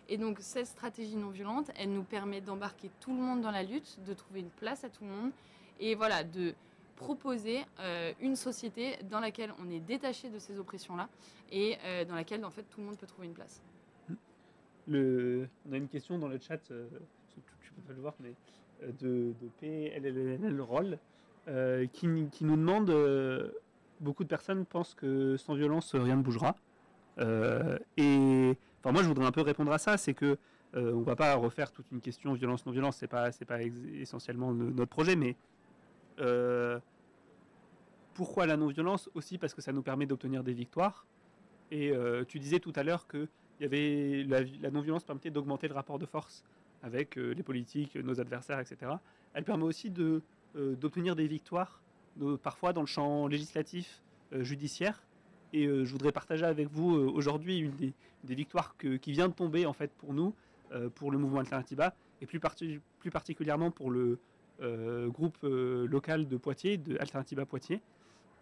Et donc cette stratégie non violente, elle nous permet d'embarquer tout le monde dans la lutte, de trouver une place à tout le monde, et voilà, de proposer une société dans laquelle on est détaché de ces oppressions-là et dans laquelle en fait tout le monde peut trouver une place. On a une question dans le chat, tu peux pas le voir, mais de PLLL Roll, qui nous demande, beaucoup de personnes pensent que sans violence rien ne bougera. Et enfin, moi je voudrais un peu répondre à ça, c'est que on va pas refaire toute une question violence non violence, c'est pas essentiellement notre projet, mais pourquoi la non violence? Aussi parce que ça nous permet d'obtenir des victoires. Et tu disais tout à l'heure que il y avait la non-violence permettait d'augmenter le rapport de force avec les politiques, nos adversaires, etc. Elle permet aussi d'obtenir des victoires, parfois dans le champ législatif, judiciaire. Et je voudrais partager avec vous aujourd'hui une des victoires qui vient de tomber en fait pour nous, pour le mouvement Alternativa, et plus particulièrement pour le groupe local de Poitiers, de Alternativa Poitiers.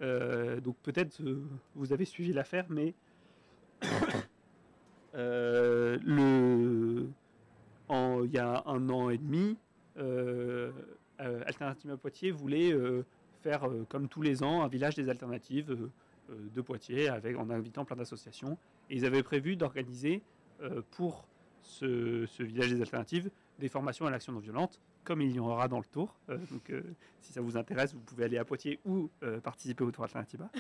Donc peut-être vous avez suivi l'affaire, mais il y a 1 an et demi, Alternativa Poitiers voulait faire comme tous les ans un village des alternatives de Poitiers en invitant plein d'associations. Et ils avaient prévu d'organiser pour ce village des alternatives des formations à l'action non violente, comme il y en aura dans le tour. Donc si ça vous intéresse, vous pouvez aller à Poitiers ou participer au Tour Alternativa.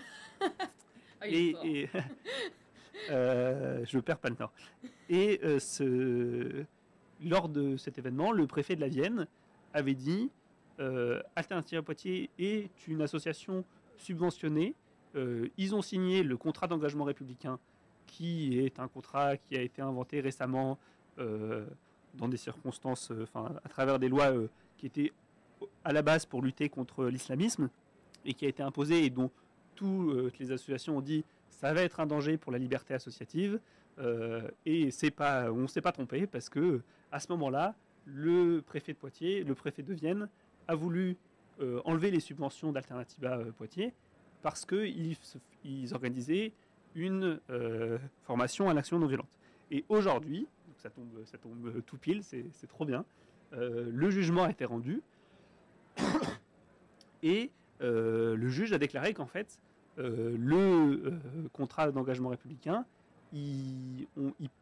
Je perds pas le nord. Et lors de cet événement, le préfet de la Vienne avait dit Alternativa Poitiers est une association subventionnée. Ils ont signé le contrat d'engagement républicain, qui est un contrat qui a été inventé récemment dans des circonstances, à travers des lois qui étaient à la base pour lutter contre l'islamisme et qui a été imposé et dont toutes les associations ont dit ça va être un danger pour la liberté associative. Et on ne s'est pas trompé parce que à ce moment-là, le préfet de Poitiers, le préfet de Vienne, a voulu enlever les subventions d'Alternativa Poitiers parce qu'ils organisaient une formation à l'action non violente. Et aujourd'hui, ça tombe tout pile, c'est trop bien, le jugement a été rendu et le juge a déclaré qu'en fait, le contrat d'engagement républicain, il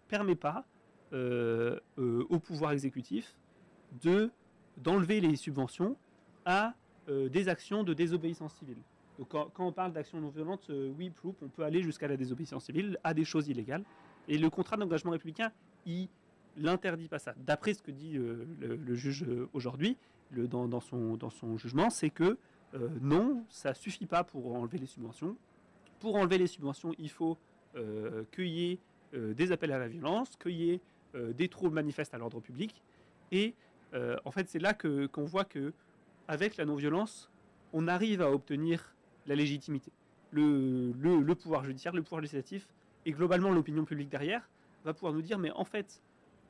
permet pas au pouvoir exécutif d'enlever les subventions à des actions de désobéissance civile. Donc quand on parle d'action non violente, oui, on peut aller jusqu'à la désobéissance civile, à des choses illégales. Et le contrat d'engagement républicain, il n'interdit pas ça. D'après ce que dit le juge aujourd'hui, dans son jugement, c'est que non, ça ne suffit pas pour enlever les subventions. Pour enlever les subventions, il faut qu'il y ait des appels à la violence, qu'il y ait des troubles manifestes à l'ordre public. Et en fait, c'est là qu'on voit qu'avec la non-violence, on arrive à obtenir la légitimité. Le pouvoir judiciaire, le pouvoir législatif, et globalement l'opinion publique derrière, va pouvoir nous dire, mais en fait,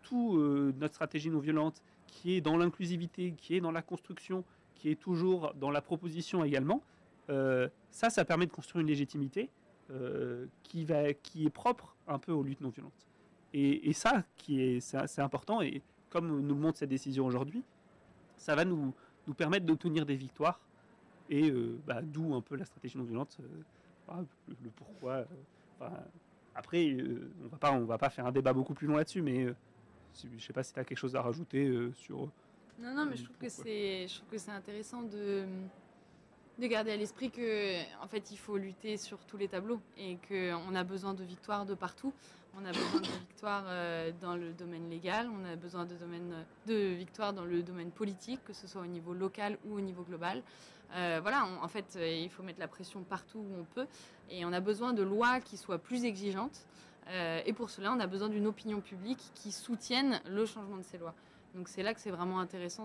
toute notre stratégie non-violente, qui est dans l'inclusivité, qui est dans la construction, qui est toujours dans la proposition également, ça permet de construire une légitimité qui est propre un peu aux luttes non-violentes. Et ça, c'est important, et comme nous le montre cette décision aujourd'hui, ça va nous permettre d'obtenir des victoires, et d'où un peu la stratégie non-violente, le pourquoi. Après, on va pas faire un débat beaucoup plus long là-dessus, mais je ne sais pas si tu as quelque chose à rajouter sur... Non, mais je trouve que c'est intéressant de garder à l'esprit qu'en fait, il faut lutter sur tous les tableaux et qu'on a besoin de victoires de partout. On a besoin de victoires dans le domaine légal, on a besoin de victoires dans le domaine politique, que ce soit au niveau local ou au niveau global. En fait, il faut mettre la pression partout où on peut et on a besoin de lois qui soient plus exigeantes. Et pour cela, on a besoin d'une opinion publique qui soutienne le changement de ces lois. Donc c'est là que c'est vraiment intéressant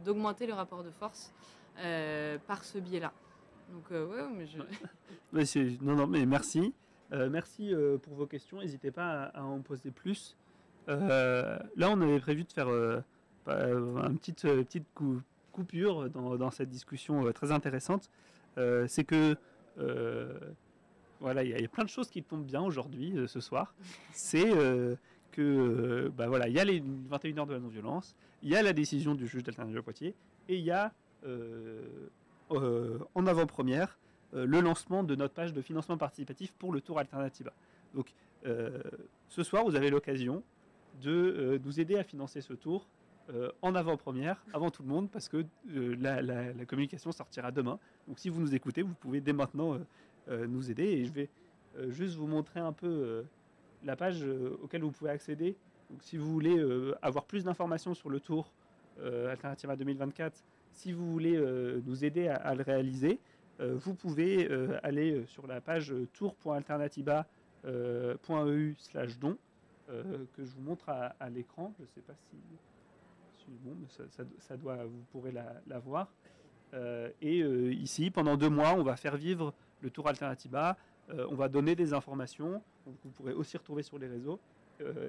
d'augmenter le rapport de force par ce biais-là. Donc mais merci. Merci pour vos questions. N'hésitez pas à en poser plus. Là, on avait prévu de faire une petite coupure dans cette discussion très intéressante. C'est que il y a plein de choses qui tombent bien aujourd'hui, ce soir. C'est que il y a les 21 heures de la non-violence, il y a la décision du juge d'Alternativa Poitiers, et il y a en avant-première le lancement de notre page de financement participatif pour le Tour Alternativa. Donc ce soir, vous avez l'occasion de nous aider à financer ce tour en avant-première, avant tout le monde, parce que la communication sortira demain. Donc si vous nous écoutez, vous pouvez dès maintenant nous aider, et je vais juste vous montrer un peu la page auquel vous pouvez accéder. Donc si vous voulez avoir plus d'informations sur le tour Alternativa 2024, si vous voulez nous aider à le réaliser, vous pouvez aller sur la page tour.alternativa.eu/don que je vous montre à l'écran. Je ne sais pas si bon, mais ça doit, vous pourrez la voir. Ici, pendant 2 mois, on va faire vivre le Tour Alternativa. On va donner des informations. Donc vous pourrez aussi retrouver sur les réseaux.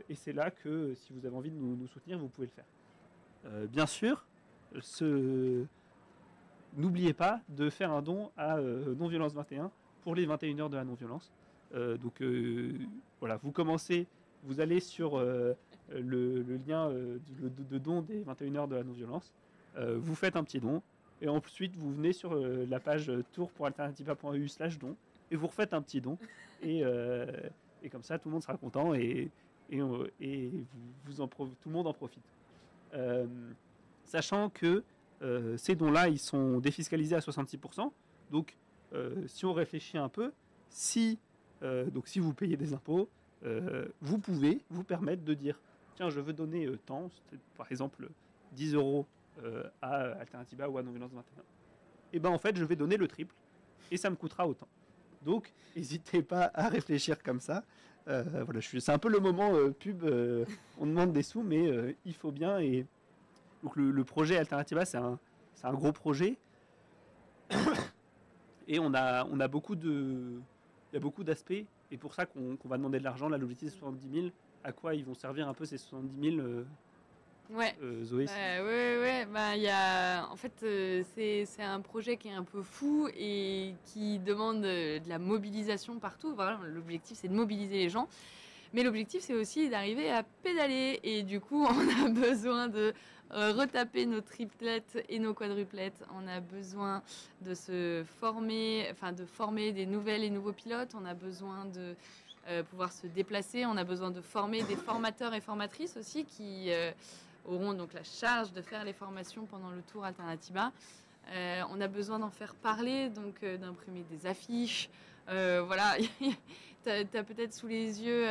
Et c'est là que, si vous avez envie de nous soutenir, vous pouvez le faire. Bien sûr, n'oubliez pas de faire un don à Non-Violence 21 pour les 21 heures de la non-violence. Vous commencez, vous allez sur le lien de don des 21 heures de la non-violence, vous faites un petit don, et ensuite vous venez sur la page tour.alternativa.eu/don, et vous refaites un petit don, et comme ça tout le monde sera content, et tout le monde en profite. Sachant que ces dons-là, ils sont défiscalisés à 66%. Donc, si on réfléchit un peu, si vous payez des impôts, vous pouvez vous permettre de dire tiens, je veux donner tant, par exemple 10 euros à Alternatiba ou à Non-Violence 21. Et ben en fait, je vais donner le triple et ça me coûtera autant. Donc, n'hésitez pas à réfléchir comme ça. Voilà, c'est un peu le moment pub. On demande des sous, mais il faut bien. Et donc le projet Alternatiba, c'est un gros projet. Et on a beaucoup de, il y a beaucoup d'aspects. Et pour ça qu'on va demander de l'argent. Là, l'objectif c'est 70 000. À quoi ils vont servir un peu ces 70 000 Ouais. Zoé? Ouais. En fait, c'est un projet qui est un peu fou et qui demande de la mobilisation partout. Voilà, l'objectif, c'est de mobiliser les gens. Mais l'objectif, c'est aussi d'arriver à pédaler. Et du coup, on a besoin de retaper nos triplettes et nos quadruplettes. On a besoin de se former, de former des nouvelles et nouveaux pilotes. On a besoin de pouvoir se déplacer. On a besoin de former des formateurs et formatrices aussi qui auront donc la charge de faire les formations pendant le Tour Alternatiba. On a besoin d'en faire parler, donc d'imprimer des affiches. Voilà, tu as peut-être sous les yeux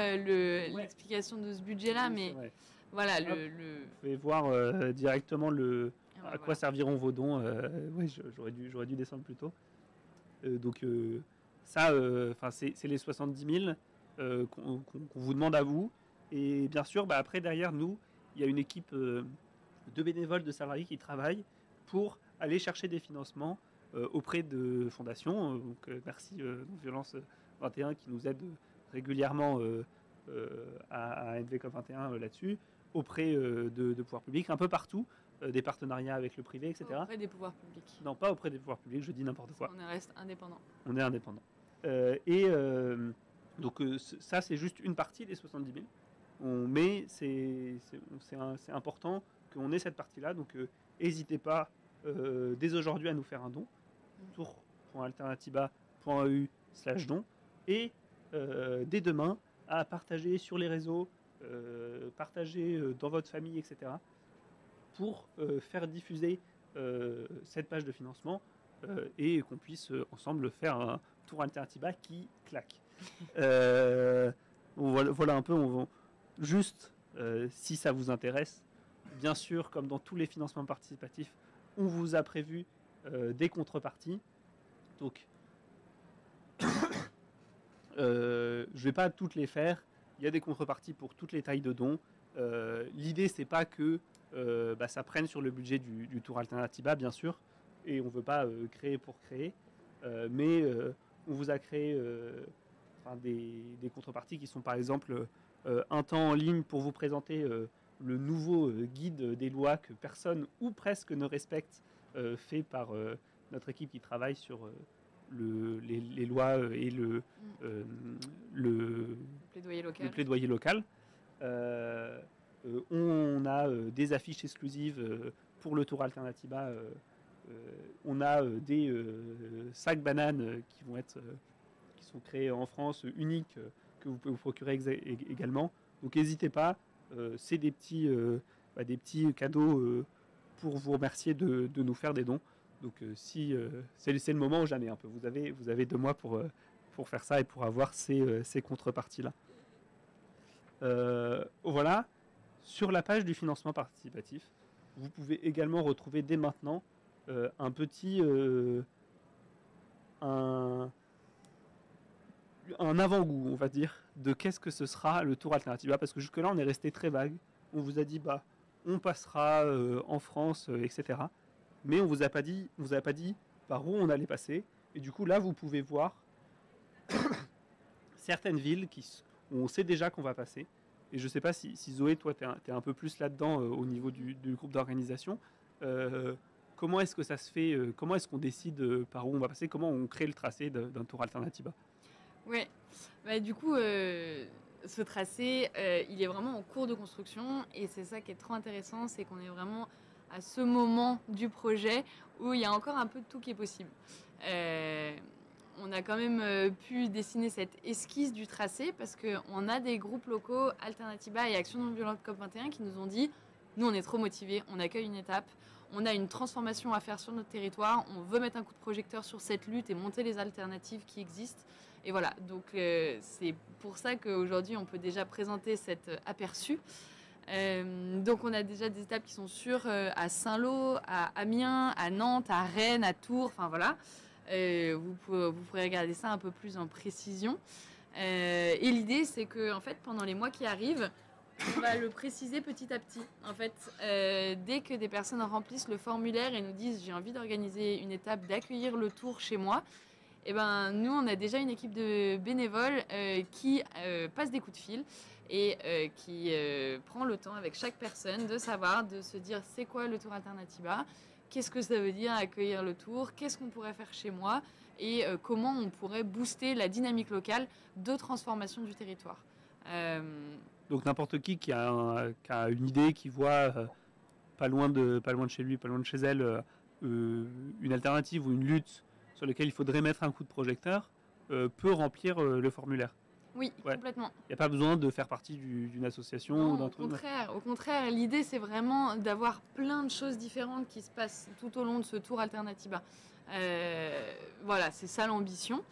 l'explication de ce budget-là, Oui, mais voilà. Vous pouvez voir directement à quoi serviront vos dons. Oui, j'aurais dû descendre plus tôt. Donc ça, c'est les 70 000 qu'on vous demande à vous. Et bien sûr, après, derrière nous, il y a une équipe de bénévoles, de salariés qui travaillent pour aller chercher des financements auprès de fondations. Donc merci Non-Violence 21 qui nous aide régulièrement à NVCOP 21 là-dessus, auprès de pouvoirs publics, un peu partout, des partenariats avec le privé, etc. Auprès des pouvoirs publics. Non, pas auprès des pouvoirs publics, je dis n'importe quoi. On reste indépendant. On est indépendant. Donc ça, c'est juste une partie des 70 000. Mais c'est important qu'on ait cette partie-là. Donc n'hésitez pas dès aujourd'hui à nous faire un don. tour.alternatiba.eu/don. Et dès demain à partager sur les réseaux, partager dans votre famille, etc. pour faire diffuser cette page de financement et qu'on puisse ensemble faire un Tour Alternatiba qui claque. Voilà un peu, juste si ça vous intéresse, bien sûr, comme dans tous les financements participatifs, on vous a prévu des contreparties. Donc, je ne vais pas toutes les faire. Il y a des contreparties pour toutes les tailles de dons. L'idée, c'est pas que ça prenne sur le budget du Tour Alternatiba, bien sûr, et on ne veut pas créer pour créer, mais on vous a créé des contreparties qui sont par exemple un temps en ligne pour vous présenter le nouveau guide des lois que personne ou presque ne respecte, fait par notre équipe qui travaille sur les lois et le plaidoyer local. On a des affiches exclusives pour le Tour Alternatiba. On a des sacs bananes qui sont créés en France, uniques, que vous pouvez vous procurer également. Donc n'hésitez pas, c'est des petits cadeaux pour vous remercier de nous faire des dons. Donc c'est le moment ou jamais un peu. Vous avez 2 mois pour faire ça et pour avoir ces contreparties-là. Voilà. Sur la page du financement participatif, vous pouvez également retrouver dès maintenant un avant-goût, on va dire, de qu'est-ce que ce sera le Tour Alternatiba, parce que jusque-là, on est resté très vague. On vous a dit, on passera en France, etc. Mais on vous a pas dit par où on allait passer. Et du coup, là, vous pouvez voir certaines villes où on sait déjà qu'on va passer. Et je ne sais pas si Zoé, toi, tu es un peu plus là-dedans au niveau du groupe d'organisation. Comment est-ce que ça se fait? Comment est-ce qu'on décide par où on va passer? Comment on crée le tracé d'un Tour Alternatiba? Ouais, du coup, ce tracé, il est vraiment en cours de construction et c'est ça qui est trop intéressant, c'est qu'on est vraiment à ce moment du projet où il y a encore un peu de tout qui est possible. On a quand même pu dessiner cette esquisse du tracé parce qu'on a des groupes locaux, Alternatiba et Action Non Violente COP21, qui nous ont dit nous, on est trop motivés, on accueille une étape, on a une transformation à faire sur notre territoire, on veut mettre un coup de projecteur sur cette lutte et monter les alternatives qui existent. Et voilà, donc c'est pour ça qu'aujourd'hui, on peut déjà présenter cet aperçu. Donc on a déjà des étapes qui sont sûres à Saint-Lô, à Amiens, à Nantes, à Rennes, à Tours, enfin voilà. Vous pourrez regarder ça un peu plus en précision. Et l'idée, c'est que en fait, pendant les mois qui arrivent, on va le préciser petit à petit. En fait, dès que des personnes remplissent le formulaire et nous disent j'ai envie d'organiser une étape, d'accueillir le tour chez moi, et ben nous on a déjà une équipe de bénévoles qui passe des coups de fil et qui prend le temps avec chaque personne de savoir, de se dire c'est quoi le Tour Alternatiba, qu'est-ce que ça veut dire accueillir le tour, qu'est-ce qu'on pourrait faire chez moi et comment on pourrait booster la dynamique locale de transformation du territoire. Donc n'importe qui a une idée, qui voit pas loin de chez lui, pas loin de chez elle, une alternative ou une lutte sur laquelle il faudrait mettre un coup de projecteur, peut remplir le formulaire. Oui, complètement. Il n'y a pas besoin de faire partie d'une association non, ou d'un truc. Au contraire, l'idée c'est vraiment d'avoir plein de choses différentes qui se passent tout au long de ce Tour Alternatiba. Voilà, c'est ça l'ambition.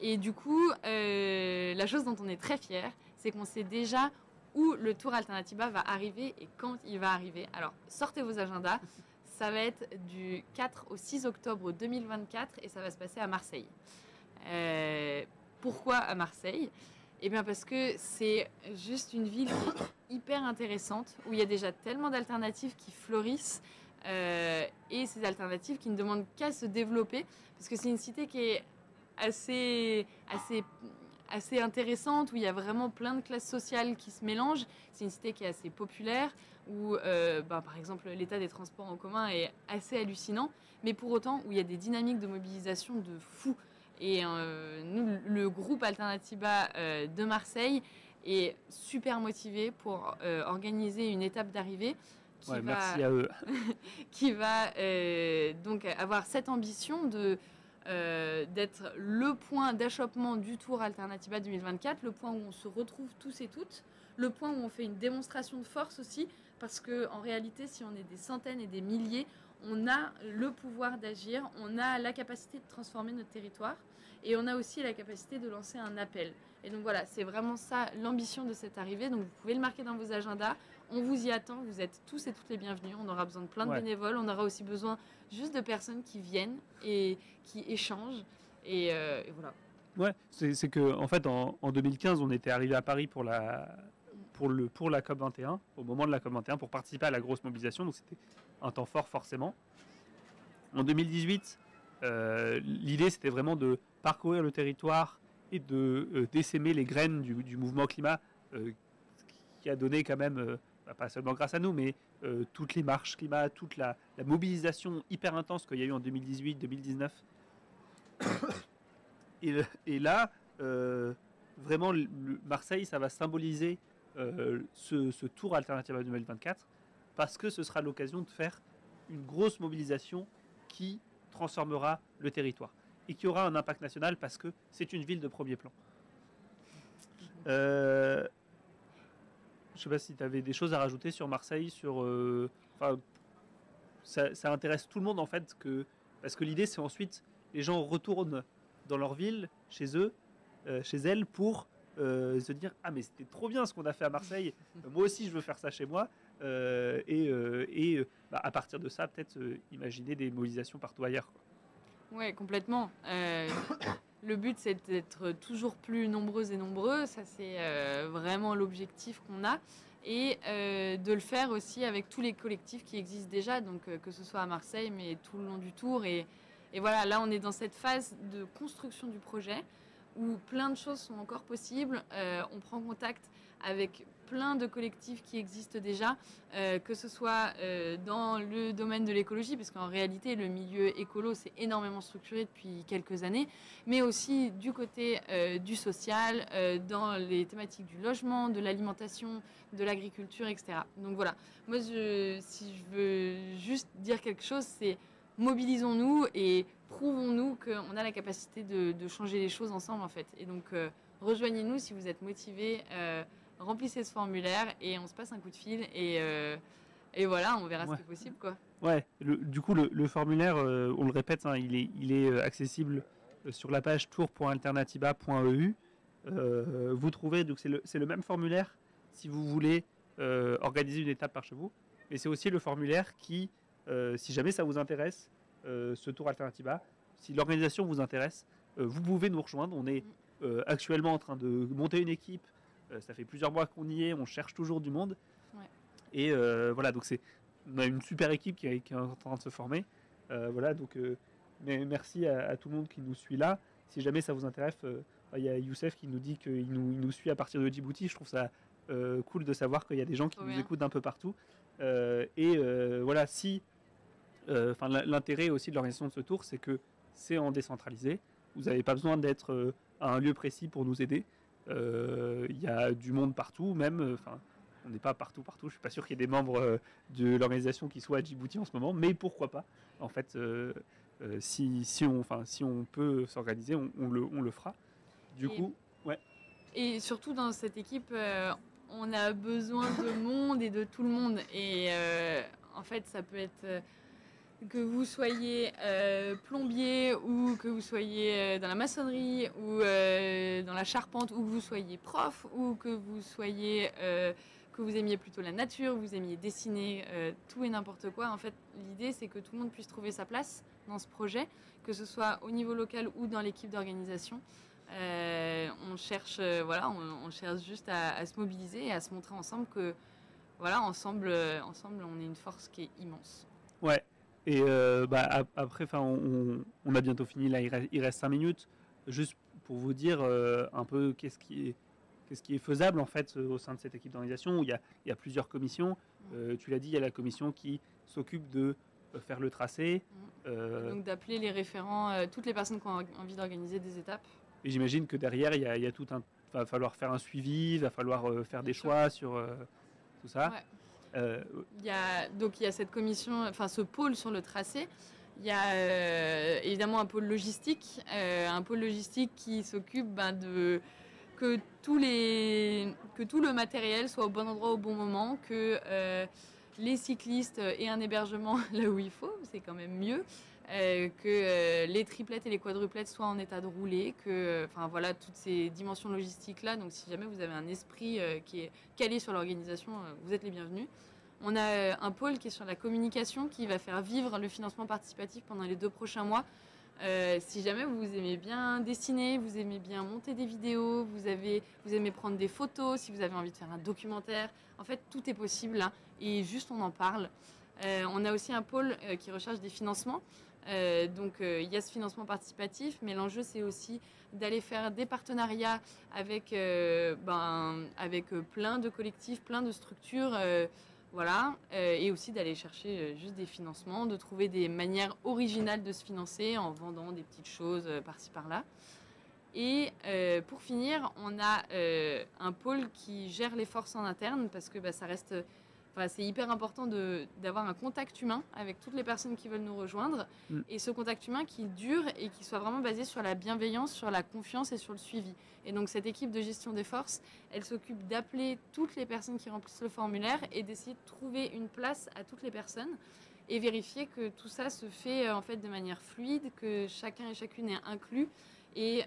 Et du coup, la chose dont on est très fiers, c'est qu'on sait déjà où le Tour Alternatiba va arriver et quand il va arriver. Alors, sortez vos agendas. Ça va être du 4 au 6 octobre 2024 et ça va se passer à Marseille. Pourquoi à Marseille ? Eh bien parce que c'est juste une ville qui est hyper intéressante, où il y a déjà tellement d'alternatives qui fleurissent et ces alternatives qui ne demandent qu'à se développer, parce que c'est une cité qui est assez intéressante, où il y a vraiment plein de classes sociales qui se mélangent. C'est une cité qui est assez populaire, où par exemple l'état des transports en commun est assez hallucinant, mais pour autant où il y a des dynamiques de mobilisation de fou. Et nous, le groupe Alternatiba de Marseille est super motivé pour organiser une étape d'arrivée merci à eux. qui va donc avoir cette ambition d'être le point d'achoppement du Tour Alternatiba 2024, le point où on se retrouve tous et toutes, le point où on fait une démonstration de force aussi, parce qu'en réalité, si on est des centaines et des milliers, on a le pouvoir d'agir, on a la capacité de transformer notre territoire et on a aussi la capacité de lancer un appel. Et donc voilà, c'est vraiment ça l'ambition de cette arrivée. Donc vous pouvez le marquer dans vos agendas. On vous y attend, vous êtes tous et toutes les bienvenus. On aura besoin de plein de bénévoles, on aura aussi besoin juste de personnes qui viennent et qui échangent. Et voilà. Ouais, c'est que en fait en 2015, on était arrivé à Paris pour la COP21, au moment de la COP21, pour participer à la grosse mobilisation. Donc c'était un temps fort forcément. En 2018, l'idée c'était vraiment de parcourir le territoire et de d'essaimer les graines du mouvement climat qui a donné quand même, pas seulement grâce à nous, mais toutes les marches climat, toute la mobilisation hyper intense qu'il y a eu en 2018-2019. Et là, vraiment, Marseille, ça va symboliser ce Tour Alternatiba 2024, parce que ce sera l'occasion de faire une grosse mobilisation qui transformera le territoire et qui aura un impact national parce que c'est une ville de premier plan. Je ne sais pas si tu avais des choses à rajouter sur Marseille, ça intéresse tout le monde en fait, parce que l'idée c'est ensuite les gens retournent dans leur ville, chez eux, chez elles, pour se dire ah mais c'était trop bien ce qu'on a fait à Marseille, moi aussi je veux faire ça chez moi, à partir de ça peut-être imaginer des mobilisations partout ailleurs, quoi. Ouais, complètement. Le but c'est d'être toujours plus nombreux et nombreux, ça c'est vraiment l'objectif qu'on a, et de le faire aussi avec tous les collectifs qui existent déjà, donc que ce soit à Marseille mais tout le long du Tour, et voilà, là on est dans cette phase de construction du projet où plein de choses sont encore possibles. On prend contact avec plein de collectifs qui existent déjà, que ce soit dans le domaine de l'écologie, parce qu'en réalité le milieu écolo s'est énormément structuré depuis quelques années, mais aussi du côté du social, dans les thématiques du logement, de l'alimentation, de l'agriculture, etc. Donc voilà, moi si je veux juste dire quelque chose, c'est mobilisons-nous et prouvons-nous qu'on a la capacité de changer les choses ensemble en fait. Et donc rejoignez-nous si vous êtes motivés, remplissez ce formulaire et on se passe un coup de fil Et voilà, on verra Ouais. ce qui est possible, quoi. Ouais, du coup, le formulaire, on le répète, hein, il est accessible sur la page tour.alternativa.eu. Vous trouvez, donc c'est le même formulaire si vous voulez organiser une étape par chez vous, mais c'est aussi le formulaire qui, si jamais ça vous intéresse, ce Tour Alternativa, si l'organisation vous intéresse, vous pouvez nous rejoindre. On est actuellement en train de monter une équipe. Ça fait plusieurs mois qu'on y est, on cherche toujours du monde. Ouais. Et voilà, donc on a une super équipe qui est en train de se former. Voilà, donc mais merci à tout le monde qui nous suit là. Si jamais ça vous intéresse, il y a Youssef qui nous dit qu'il nous suit à partir de Djibouti. Je trouve ça cool de savoir qu'il y a des gens qui Trop nous bien. écoutent d'un peu partout. Voilà, si l'intérêt aussi de l'organisation de ce tour, c'est que c'est en décentralisé. Vous n'avez pas besoin d'être à un lieu précis pour nous aider. Il y a du monde partout, même. On n'est pas partout. Je suis pas sûr qu'il y ait des membres de l'organisation qui soient à Djibouti en ce moment, mais pourquoi pas. En fait, si on peut s'organiser, on le fera. Du Et- coup, Et surtout dans cette équipe, on a besoin de monde et de tout le monde. Et en fait, ça peut être que vous soyez plombier ou que vous soyez dans la maçonnerie ou dans la charpente ou que vous soyez prof ou que vous soyez que vous aimiez plutôt la nature, vous aimiez dessiner, tout et n'importe quoi. En fait, l'idée c'est que tout le monde puisse trouver sa place dans ce projet, que ce soit au niveau local ou dans l'équipe d'organisation. On cherche, on cherche juste à se mobiliser et à se montrer ensemble que, voilà, ensemble, on est une force qui est immense. ouais. Et après, on a bientôt fini. Là, il reste 5 minutes. Juste pour vous dire un peu qu'est-ce qui est faisable en fait au sein de cette équipe d'organisation. Où il y a plusieurs commissions. Tu l'as dit, il y a la commission qui s'occupe de faire le tracé. Donc d'appeler les référents, toutes les personnes qui ont envie d'organiser des étapes. Et j'imagine que derrière, il y a tout un. Va falloir faire un suivi, va falloir faire des choix sur tout ça. Ouais. Il y a cette commission, enfin ce pôle sur le tracé. Il y a évidemment un pôle logistique qui s'occupe de que tout le matériel soit au bon endroit au bon moment, que les cyclistes aient un hébergement là où il faut, c'est quand même mieux. Que les triplettes et les quadruplettes soient en état de rouler, voilà, toutes ces dimensions logistiques là. Donc si jamais vous avez un esprit qui est calé sur l'organisation, vous êtes les bienvenus. On a un pôle qui est sur la communication qui va faire vivre le financement participatif pendant les 2 prochains mois. Si jamais vous aimez bien dessiner, vous aimez bien monter des vidéos, vous aimez prendre des photos, si vous avez envie de faire un documentaire, en fait tout est possible là, et juste on en parle. On a aussi un pôle qui recherche des financements. Il y a ce financement participatif, mais l'enjeu c'est aussi d'aller faire des partenariats avec plein de collectifs, plein de structures, et aussi d'aller chercher juste des financements, de trouver des manières originales de se financer en vendant des petites choses par-ci par-là. Et pour finir, on a un pôle qui gère les forces en interne parce que ça reste. C'est hyper important d'avoir un contact humain avec toutes les personnes qui veulent nous rejoindre. Et ce contact humain qui dure et qui soit vraiment basé sur la bienveillance, sur la confiance et sur le suivi. Et donc cette équipe de gestion des forces, elle s'occupe d'appeler toutes les personnes qui remplissent le formulaire et d'essayer de trouver une place à toutes les personnes et vérifier que tout ça se fait en fait de manière fluide, que chacun et chacune est inclus et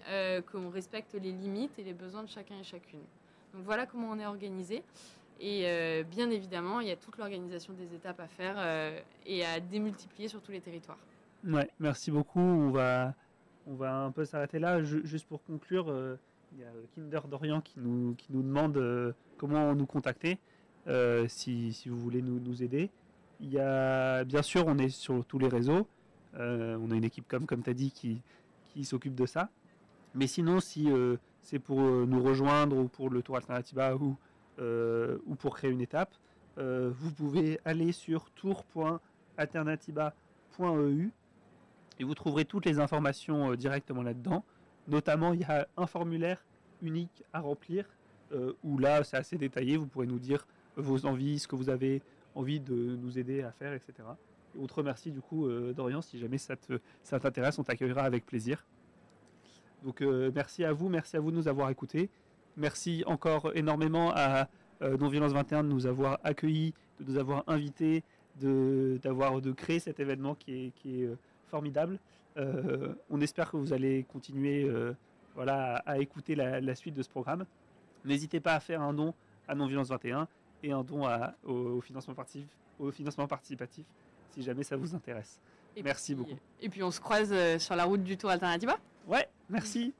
qu'on respecte les limites et les besoins de chacun et chacune. Donc voilà comment on est organisé. Et bien évidemment, il y a toute l'organisation des étapes à faire et à démultiplier sur tous les territoires. Ouais, merci beaucoup. On va un peu s'arrêter là. Juste pour conclure, il y a Kinder d'Orient qui nous demande comment nous contacter si vous voulez nous aider. Il y a, bien sûr, on est sur tous les réseaux. On a une équipe, comme tu as dit, qui s'occupe de ça. Mais sinon, si c'est pour nous rejoindre ou pour le Tour Alternativa ou pour créer une étape, vous pouvez aller sur tour.alternativa.eu et vous trouverez toutes les informations directement là-dedans. Notamment, il y a un formulaire unique à remplir où là, c'est assez détaillé. Vous pourrez nous dire vos envies, ce que vous avez envie de nous aider à faire, etc. Et on te remercie du coup, Dorian, si jamais ça t'intéresse, on t'accueillera avec plaisir. Donc merci à vous de nous avoir écoutés. Merci encore énormément à Non-Violence 21 de nous avoir accueillis, de nous avoir invités, de créer cet événement qui est formidable. On espère que vous allez continuer à écouter la suite de ce programme. N'hésitez pas à faire un don à Non-Violence 21 et un don au financement participatif si jamais ça vous intéresse. Merci beaucoup. Et puis on se croise sur la route du Tour Alternatiba. Ouais, merci.